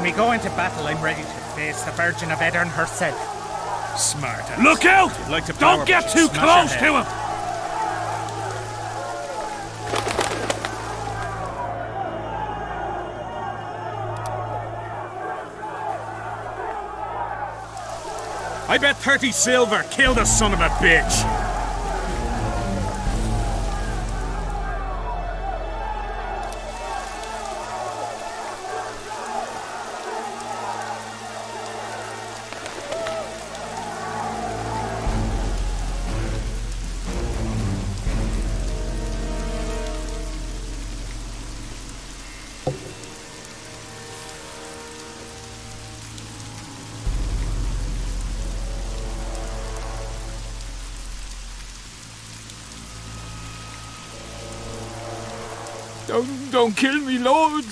we go into battle, I'm ready to face the Virgin of Aedirn herself. Smart ass. Look out! Like to Don't get too close to him! I bet 30 silver. Kill the son of a bitch. Don't kill me, Lord!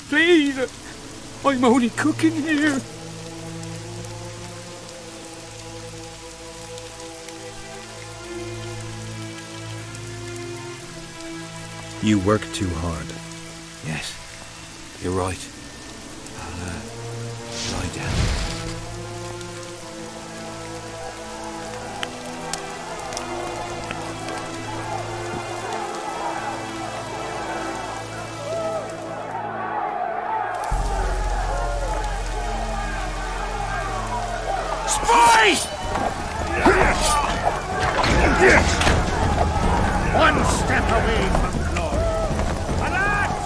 Please! I'm only cooking here. You work too hard. Yes, you're right. I'll lie down. One step away from glory. Alert!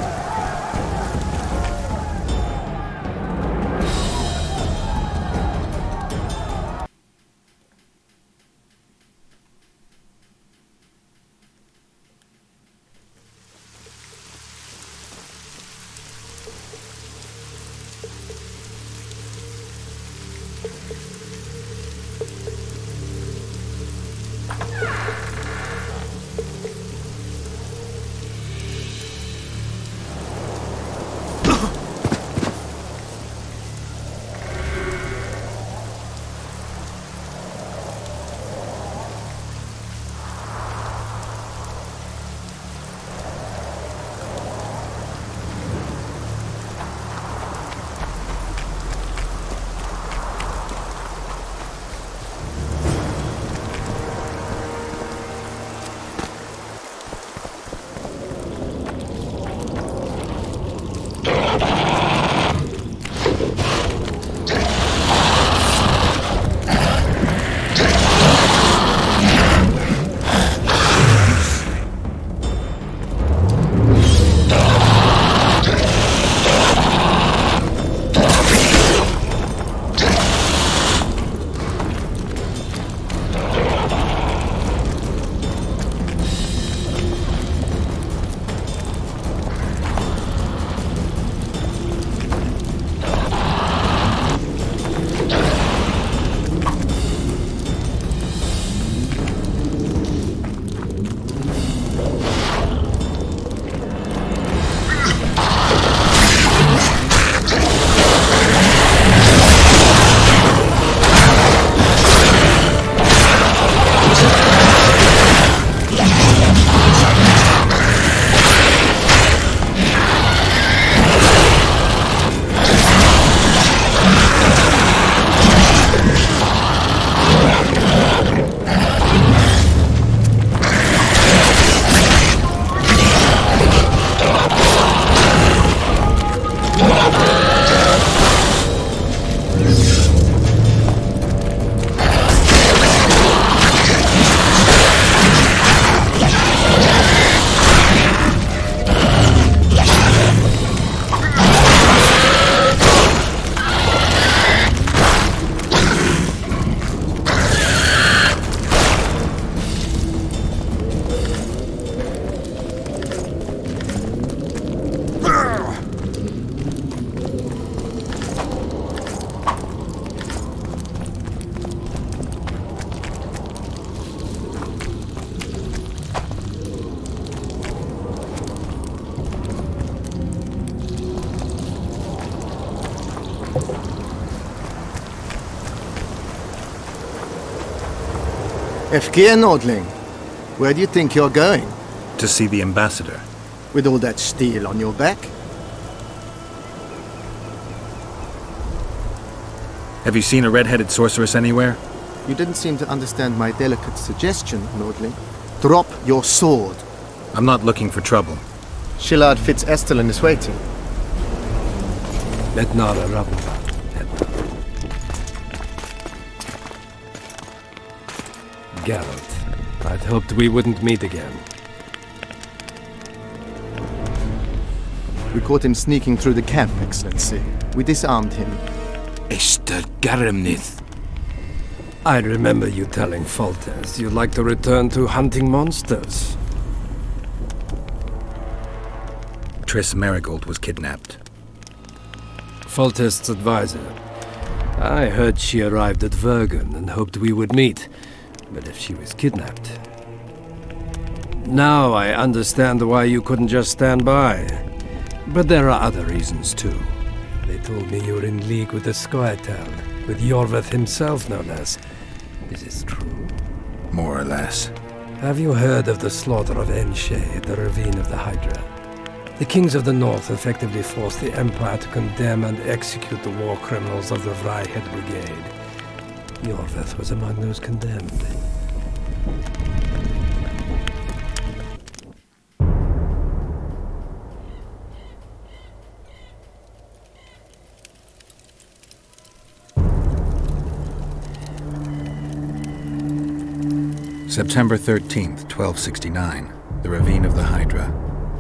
Efkir, Nordling. Where do you think you're going? To see the ambassador. With all that steel on your back? Have you seen a red-headed sorceress anywhere? You didn't seem to understand my delicate suggestion, Lordling. Drop your sword. I'm not looking for trouble. Shillard Fitz-Estelin is waiting. Let Nara Ravenval. Geralt, I'd hoped we wouldn't meet again. We caught him sneaking through the camp, Excellency. We disarmed him. Esther Garamnith. I remember you telling Foltest you'd like to return to hunting monsters. Triss Merigold was kidnapped. Foltest's advisor. I heard she arrived at Vergen and hoped we would meet. But if she was kidnapped... Now I understand why you couldn't just stand by. But there are other reasons too. They told me you were in league with the Scoia'tael, with Iorveth himself no less. Is this true? More or less. Have you heard of the slaughter of Enshe at the Ravine of the Hydra? The kings of the north effectively forced the Empire to condemn and execute the war criminals of the Vryhed Brigade. Iorveth was among those condemned. September 13th, 1269, the Ravine of the Hydra.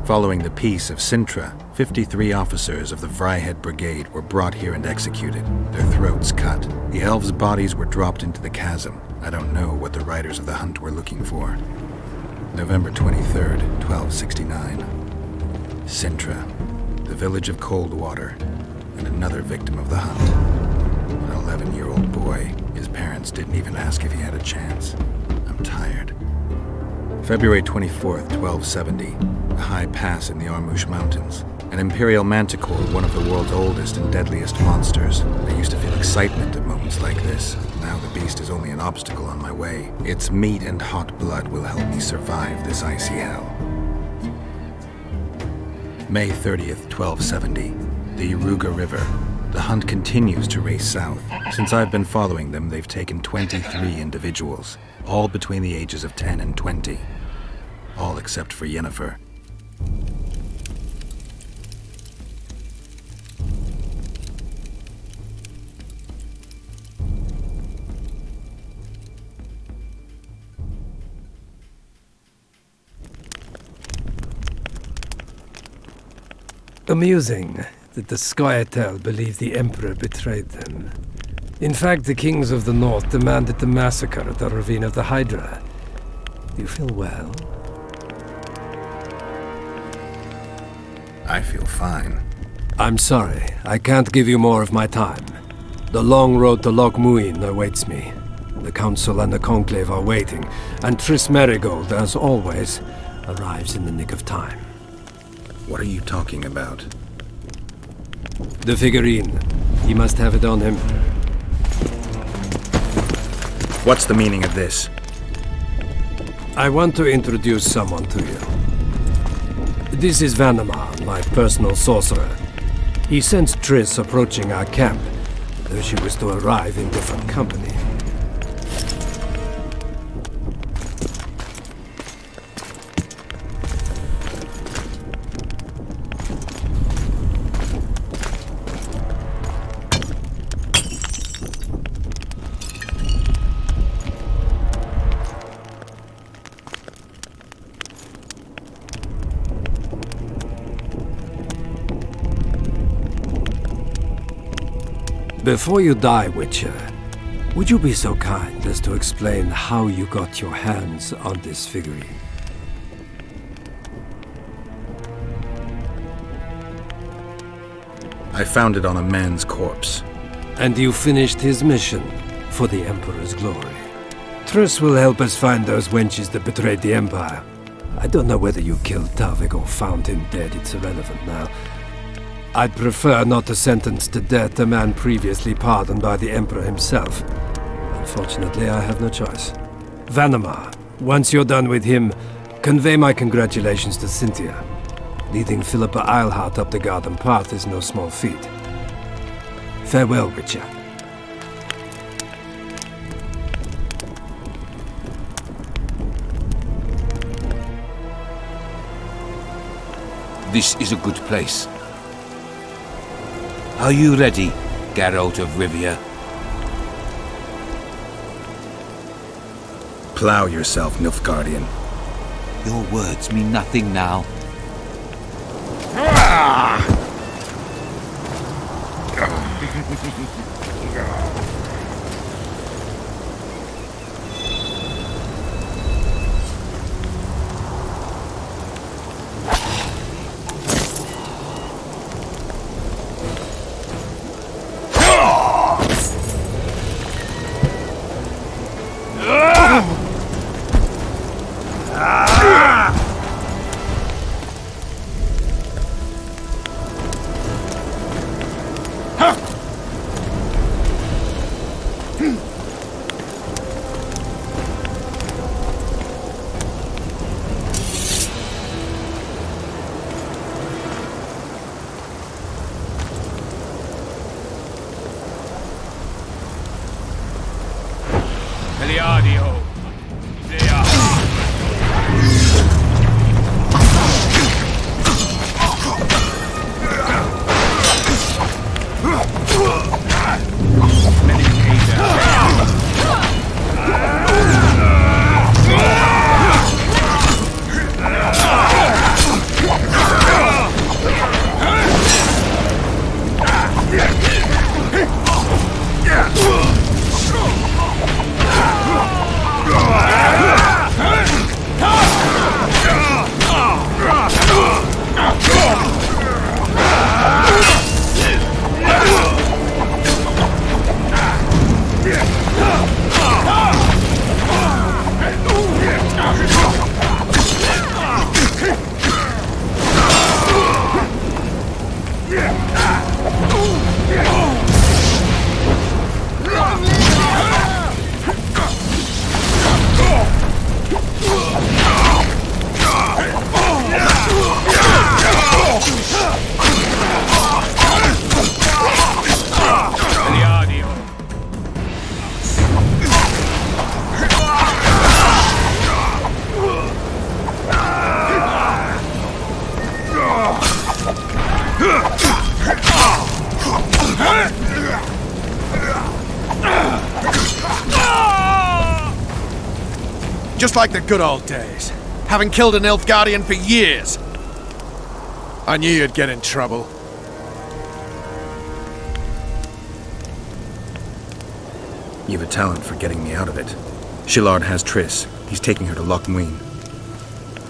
Following the Peace of Cintra, 53 officers of the Vryhed Brigade were brought here and executed, their throats cut. The elves' bodies were dropped into the chasm. I don't know what the riders of the hunt were looking for. November 23rd, 1269. Cintra, the village of Coldwater, and another victim of the hunt. An 11-year-old boy. His parents didn't even ask if he had a chance. I'm tired. February 24th, 1270. A high pass in the Armouche Mountains. An Imperial Manticore, one of the world's oldest and deadliest monsters. I used to feel excitement at moments like this. Now the beast is only an obstacle on my way. Its meat and hot blood will help me survive this icy hell. May 30th, 1270. The Yaruga River. The hunt continues to race south. Since I've been following them, they've taken 23 individuals, all between the ages of 10 and 20. All except for Yennefer. Amusing that the Scoia'tael believe the Emperor betrayed them. In fact, the kings of the north demanded the massacre at the Ravine of the Hydra. You feel well? I feel fine. I'm sorry, I can't give you more of my time. The long road to Loch Muin awaits me. The Council and the Conclave are waiting, and Triss Merigold, as always, arrives in the nick of time. What are you talking about? The figurine. He must have it on him. What's the meaning of this? I want to introduce someone to you. This is Vanamar, my personal sorcerer. He sensed Triss approaching our camp, though she was to arrive in different company. Before you die, Witcher, would you be so kind as to explain how you got your hands on this figurine? I found it on a man's corpse. And you finished his mission for the Emperor's glory. Triss will help us find those wenches that betrayed the Empire. I don't know whether you killed Talvik or found him dead, it's irrelevant now. I'd prefer not to sentence to death a man previously pardoned by the Emperor himself. Unfortunately, I have no choice. Vanamar, once you're done with him, convey my congratulations to Cynthia. Leading Philippa Eilhart up the garden path is no small feat. Farewell, Witcher. this is a good place. Are you ready, Geralt of Rivia? Plow yourself, Nilfgaardian. Your words mean nothing now. Just like the good old days. Having killed an Nilfgaardian for years. I knew you'd get in trouble. You have a talent for getting me out of it. Shillard has Triss. He's taking her to Loch Muin.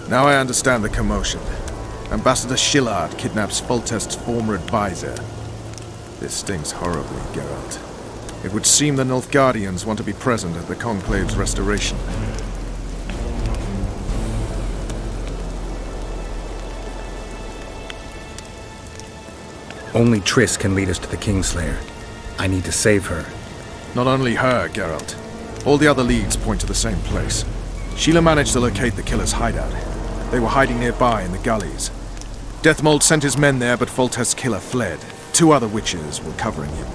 Now I understand the commotion. Ambassador Shillard kidnaps Foltest's former advisor. This stings horribly, Geralt. It would seem the Nilfgaardians want to be present at the Conclave's restoration. Only Triss can lead us to the Kingslayer. I need to save her. Not only her, Geralt. All the other leads point to the same place. Sheila managed to locate the killer's hideout. They were hiding nearby in the gullies. Deathmold sent his men there, but Foltest's killer fled. 2 other witches were covering him.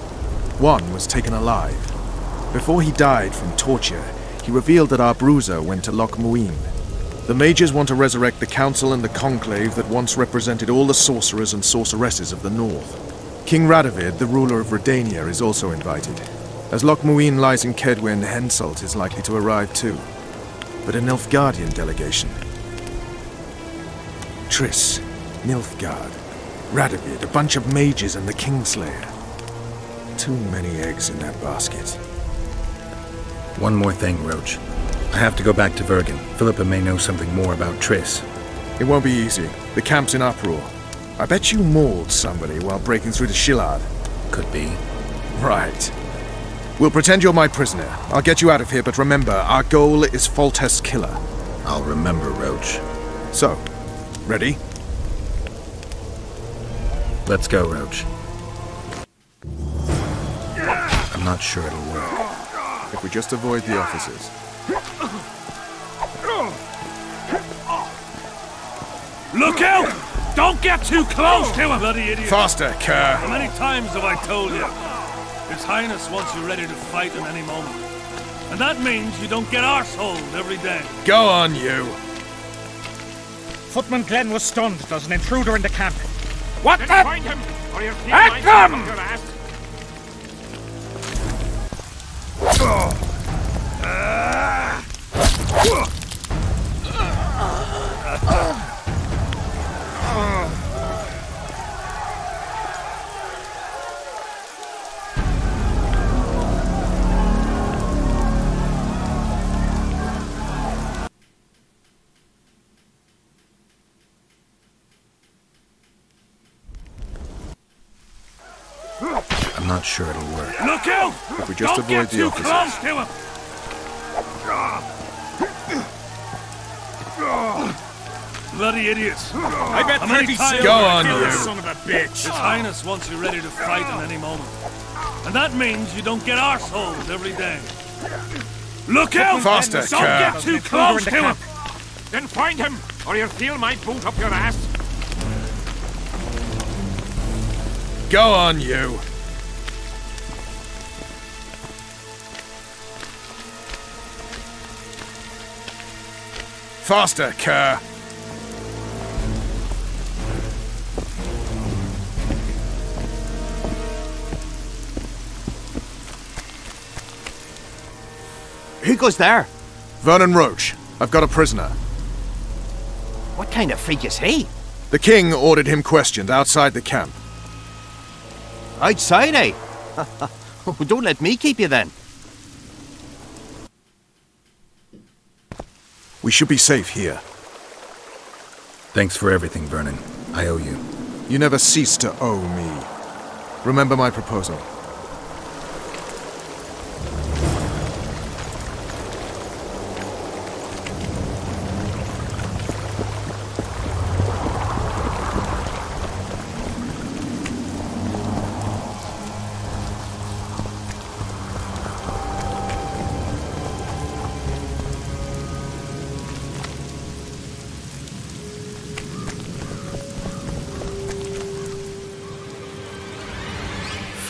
One was taken alive. Before he died from torture, he revealed that our bruiser went to Loch Muin. The mages want to resurrect the council and the conclave that once represented all the sorcerers and sorceresses of the north. King Radovid, the ruler of Redania, is also invited. As Loch Muin lies in Kedwen, Henselt is likely to arrive too. But a Nilfgaardian delegation. Triss, Nilfgaard, Radovid, a bunch of mages and the Kingslayer. Too many eggs in that basket. One more thing, Roach. I have to go back to Vergen. Philippa may know something more about Triss. It won't be easy. The camp's in uproar. I bet you mauled somebody while breaking through to Shillard. Could be. Right. We'll pretend you're my prisoner. I'll get you out of here, but remember, our goal is Foltest's killer. I'll remember, Roach. So, ready? Let's go, Roach. I'm not sure it'll work. If we just avoid the officers. Look out! Don't get too close to him! Bloody idiot! Faster, Kerr! How many times have I told you? His Highness wants you ready to fight at any moment. And that means you don't get arseholed every day. Go on, you! Footman Glenn was stunned. There's an intruder in the camp. What the? Find him, or you'll feel Act my him! I'm not sure it'll work. Look out! If we just Don't avoid get the too officers. close to him! Bloody idiots! I bet How many 30 times silver have I on killed you. this son of a bitch! His Highness wants you ready to fight at any moment. And that means you don't get arseholes every day. Look out! Faster, Don't Kerr. get too close to him! camp. Then find him, or you'll feel my boot up your ass! Go on, you! Faster, Kerr! Who goes there? Vernon Roche. I've got a prisoner. What kind of freak is he? The king ordered him questioned outside the camp. Outside, eh? Don't let me keep you then. We should be safe here. Thanks for everything, Vernon. I owe you. You never cease to owe me. Remember my proposal.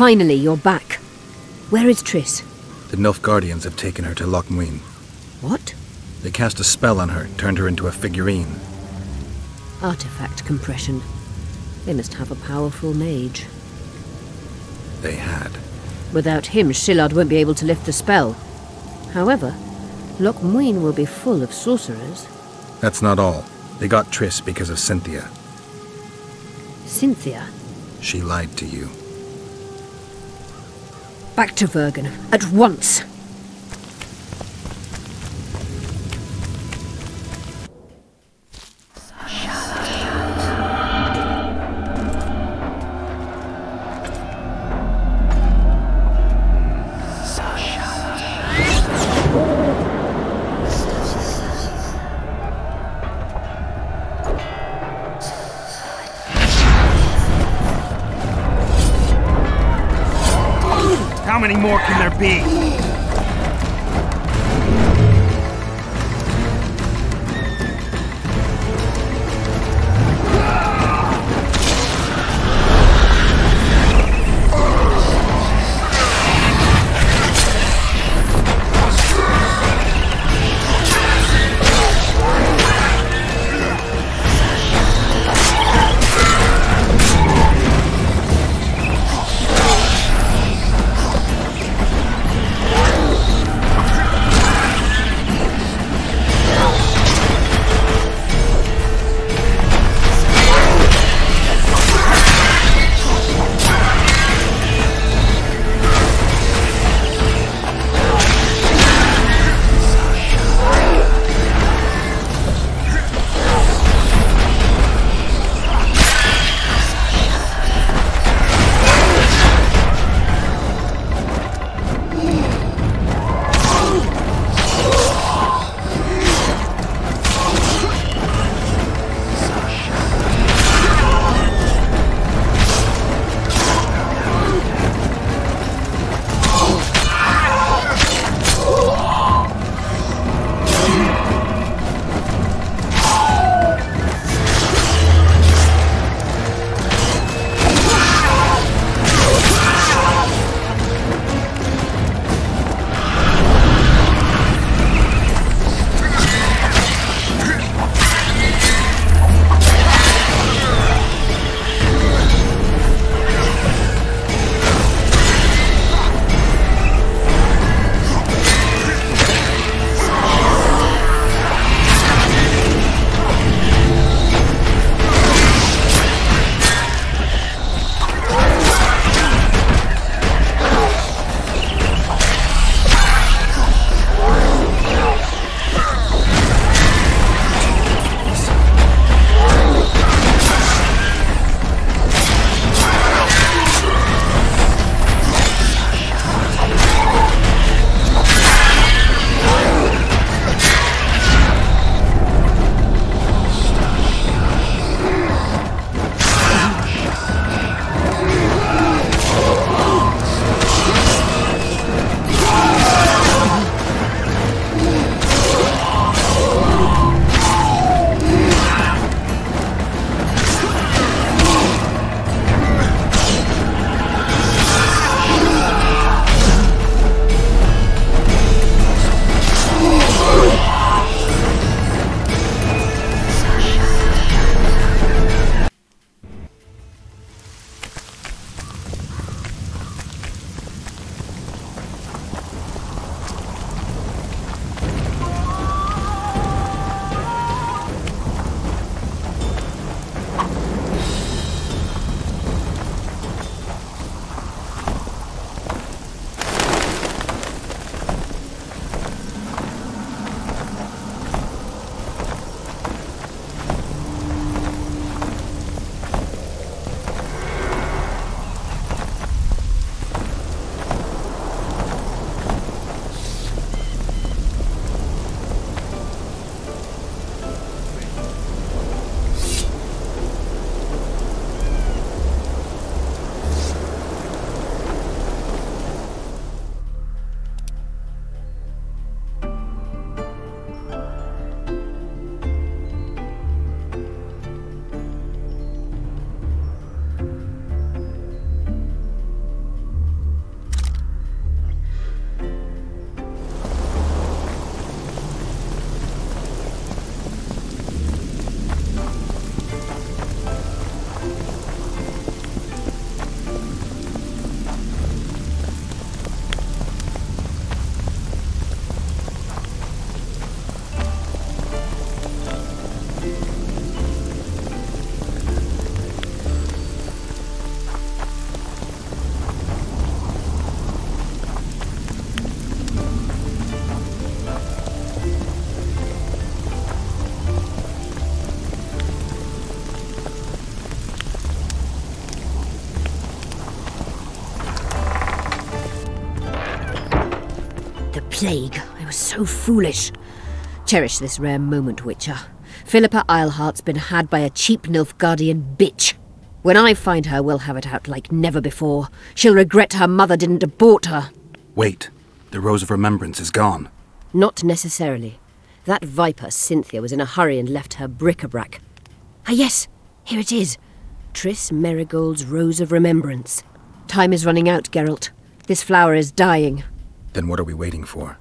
Finally, you're back. Where is Triss? The Nilfgaardians have taken her to Loch Muin. What? They cast a spell on her, turned her into a figurine. Artifact compression. They must have a powerful mage. They had. Without him, Shillard won't be able to lift the spell. However, Loch Muin will be full of sorcerers. That's not all. They got Triss because of Cynthia. Cynthia? She lied to you. Back to Vergen, at once! How many more can there be? plague. I was so foolish. Cherish this rare moment, Witcher. Philippa Eilhart's been had by a cheap Nilfgaardian bitch. When I find her, we'll have it out like never before. She'll regret her mother didn't abort her. Wait. The Rose of Remembrance is gone. Not necessarily. That viper, Cynthia, was in a hurry and left her bric-a-brac. Ah yes, here it is. Triss Merigold's Rose of Remembrance. Time is running out, Geralt. This flower is dying. Then what are we waiting for?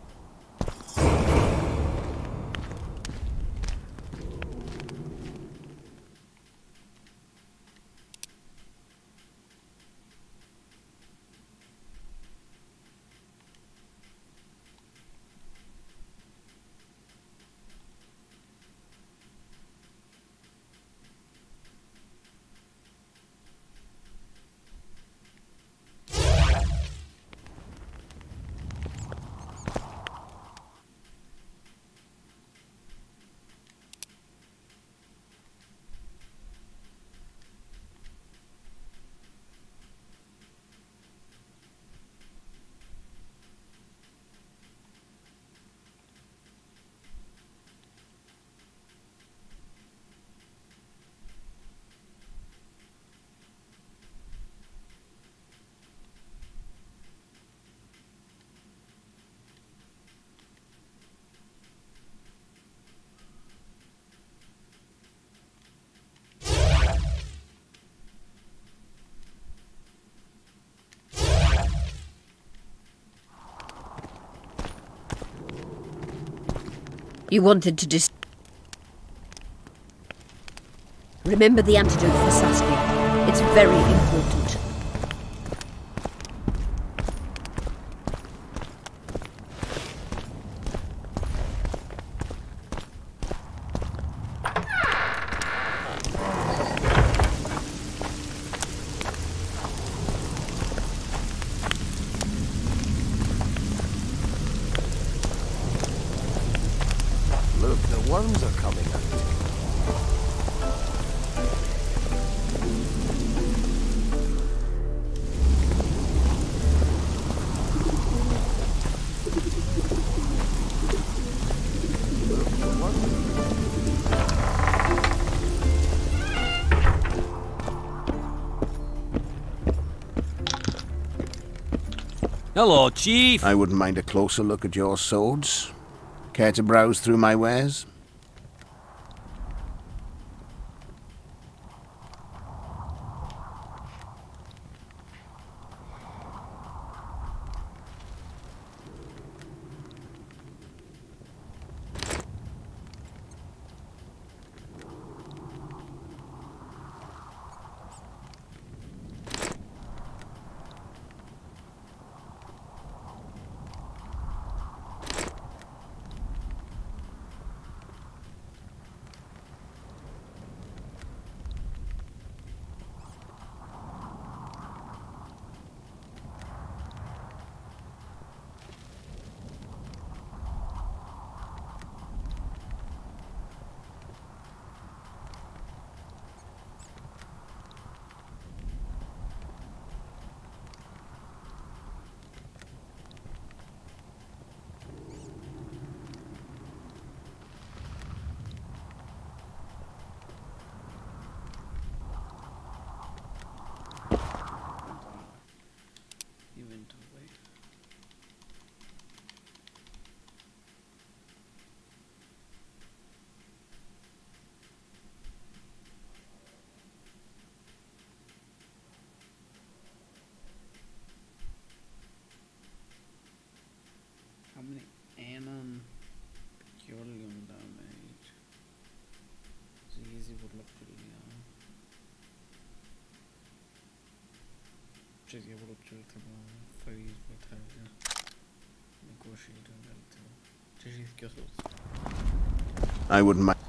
You wanted to Remember the antidote for Saskia. It's very important. Look, the worms are coming out. Hello, Chief. I wouldn't mind a closer look at your swords. Care to browse through my wares? How many Anon petroleum damage? Så easy would look pretty Just get up to the freeze with her negotiate and I wouldn't mind.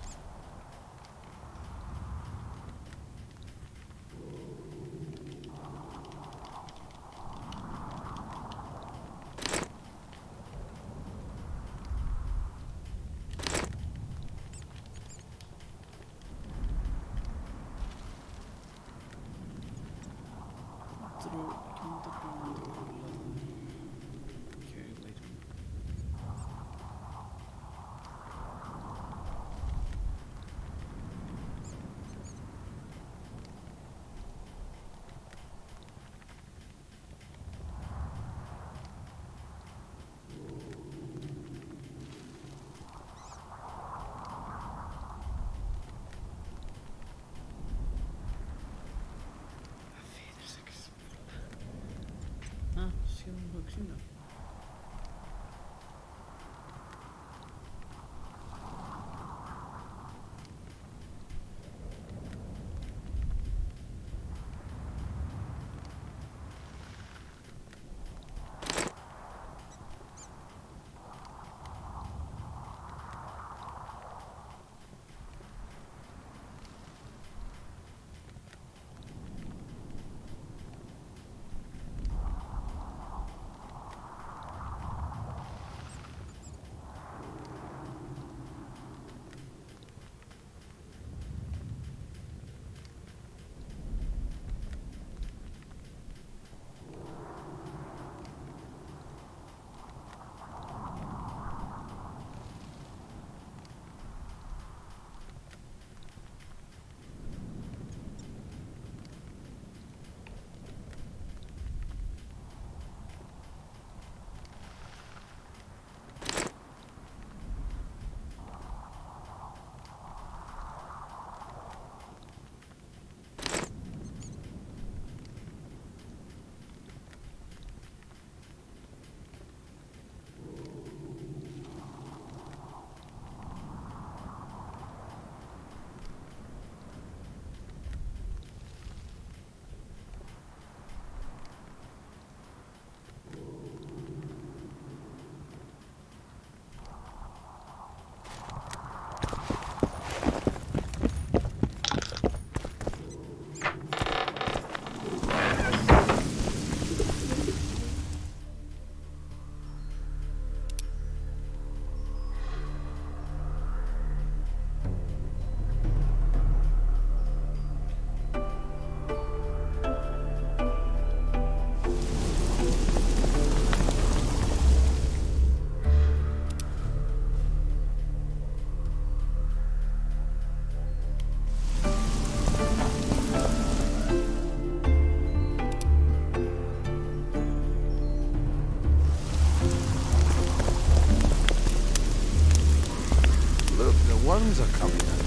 Worms are coming.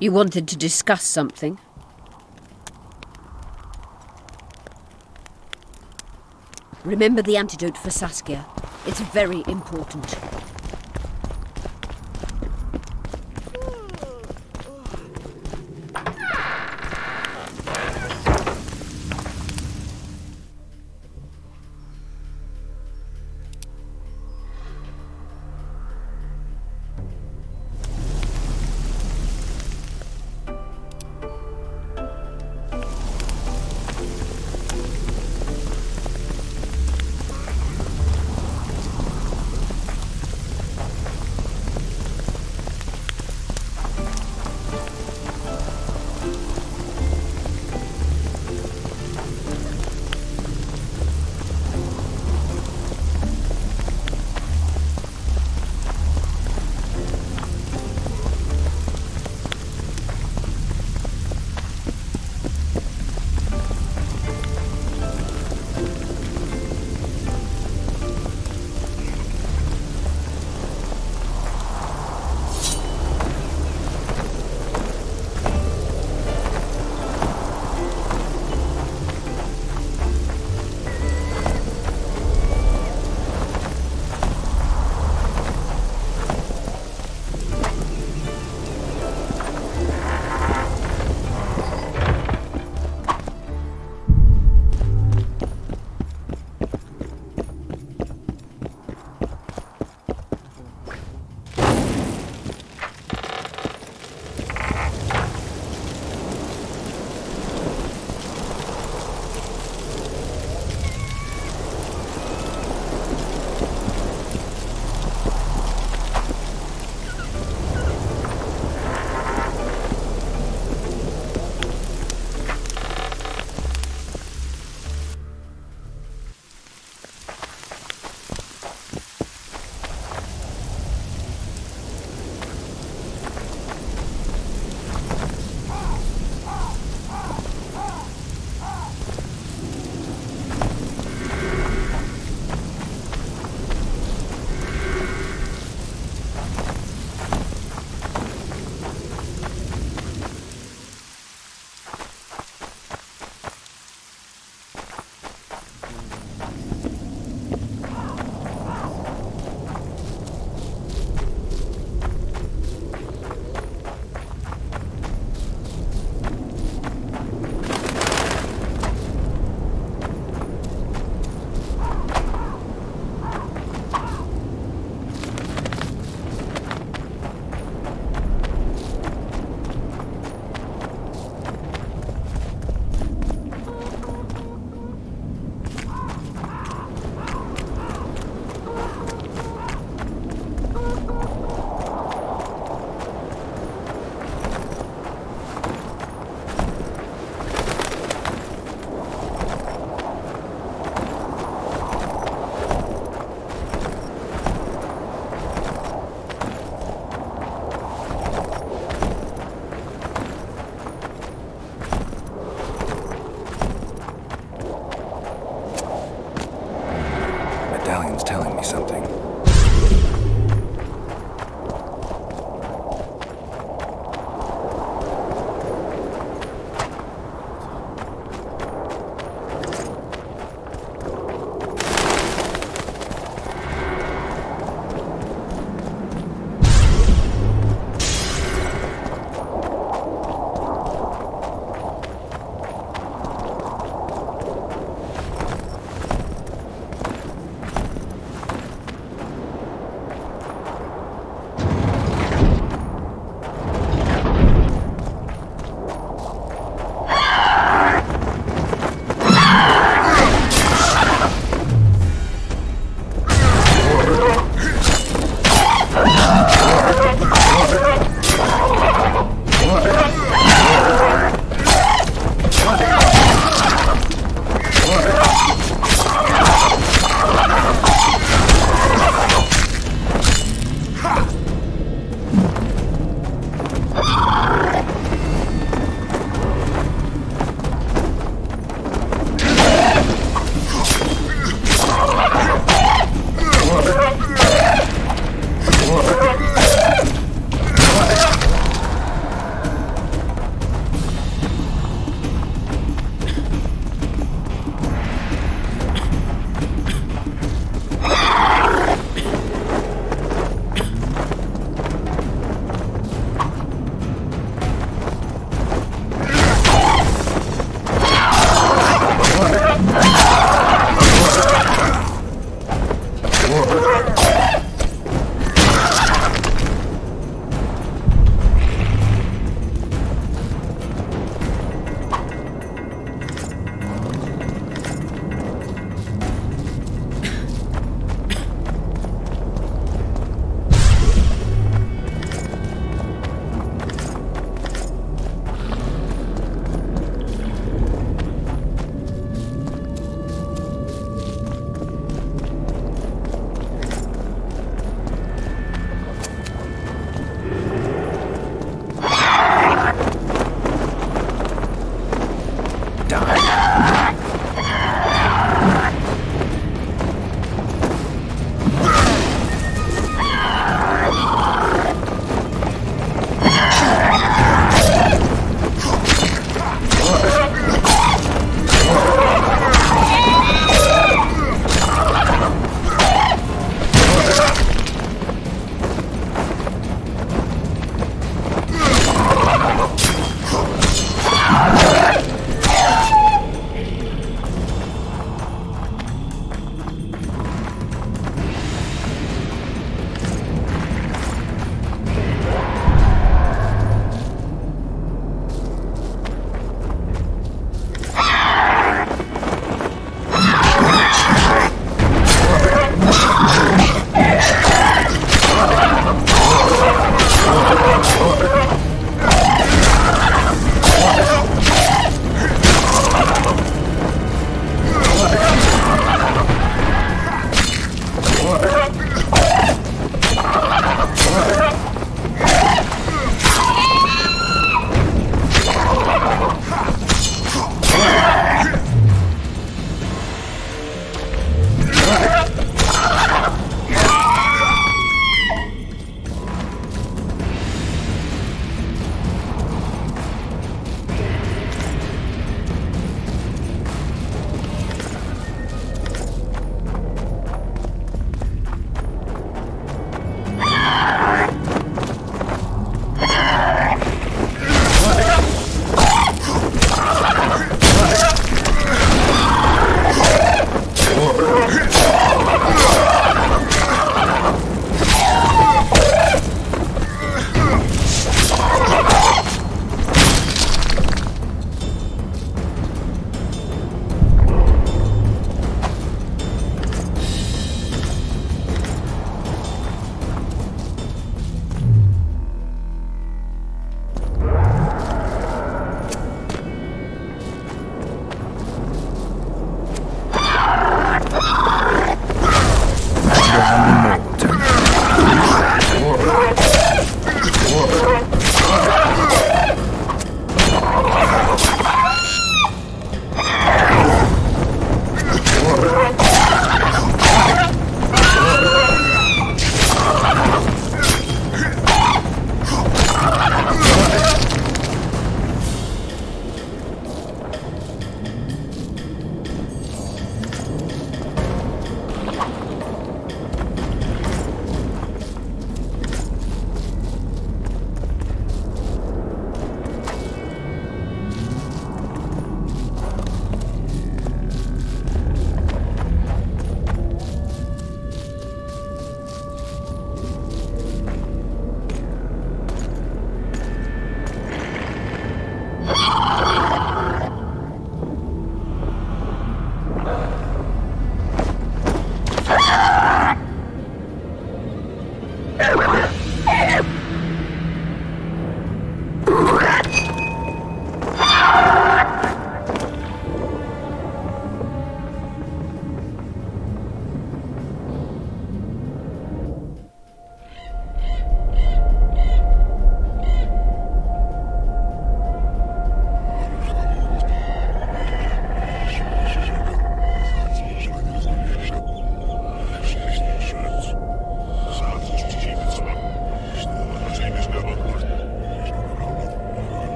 You wanted to discuss something? Remember the antidote for Saskia. It's very important.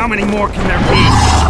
How many more can there be?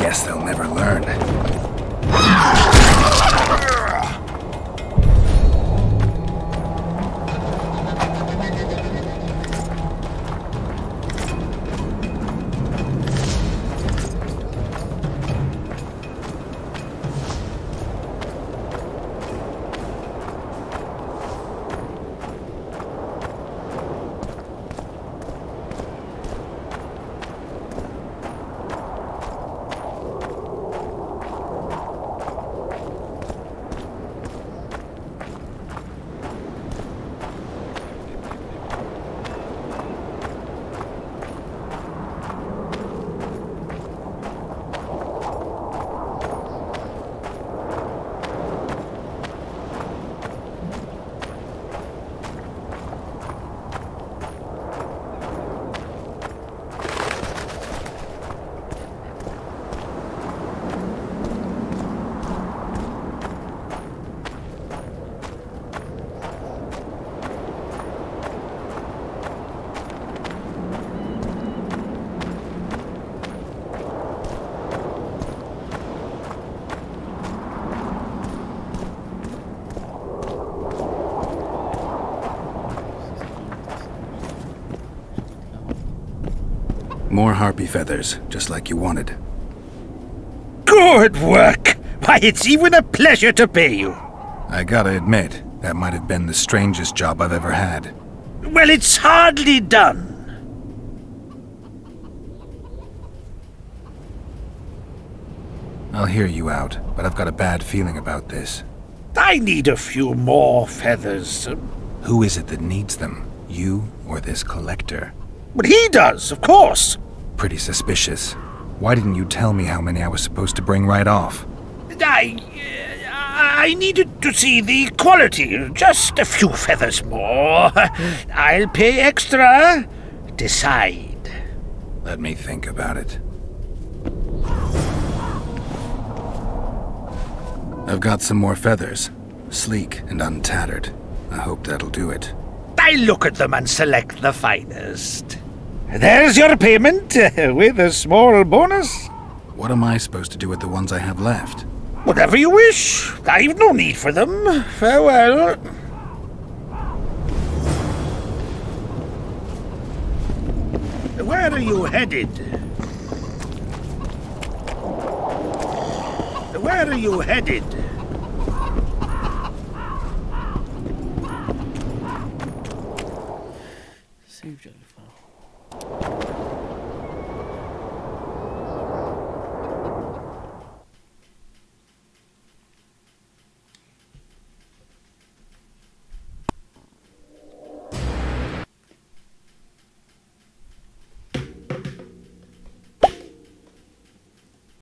Guess they'll never learn. More harpy feathers, just like you wanted. Good work! Why, it's even a pleasure to pay you. I gotta admit, that might have been the strangest job I've ever had. Well, it's hardly done. I'll hear you out, but I've got a bad feeling about this. I need a few more feathers. Who is it that needs them? You or this collector? But he does, of course. Pretty suspicious. Why didn't you tell me how many I was supposed to bring right off? I needed to see the quality. Just a few feathers more. I'll pay extra. Decide. Let me think about it. I've got some more feathers. Sleek and untattered. I hope that'll do it. I look at them and select the finest. There's your payment, with a small bonus. What am I supposed to do with the ones I have left? Whatever you wish. I've no need for them. Farewell. Where are you headed? Where are you headed?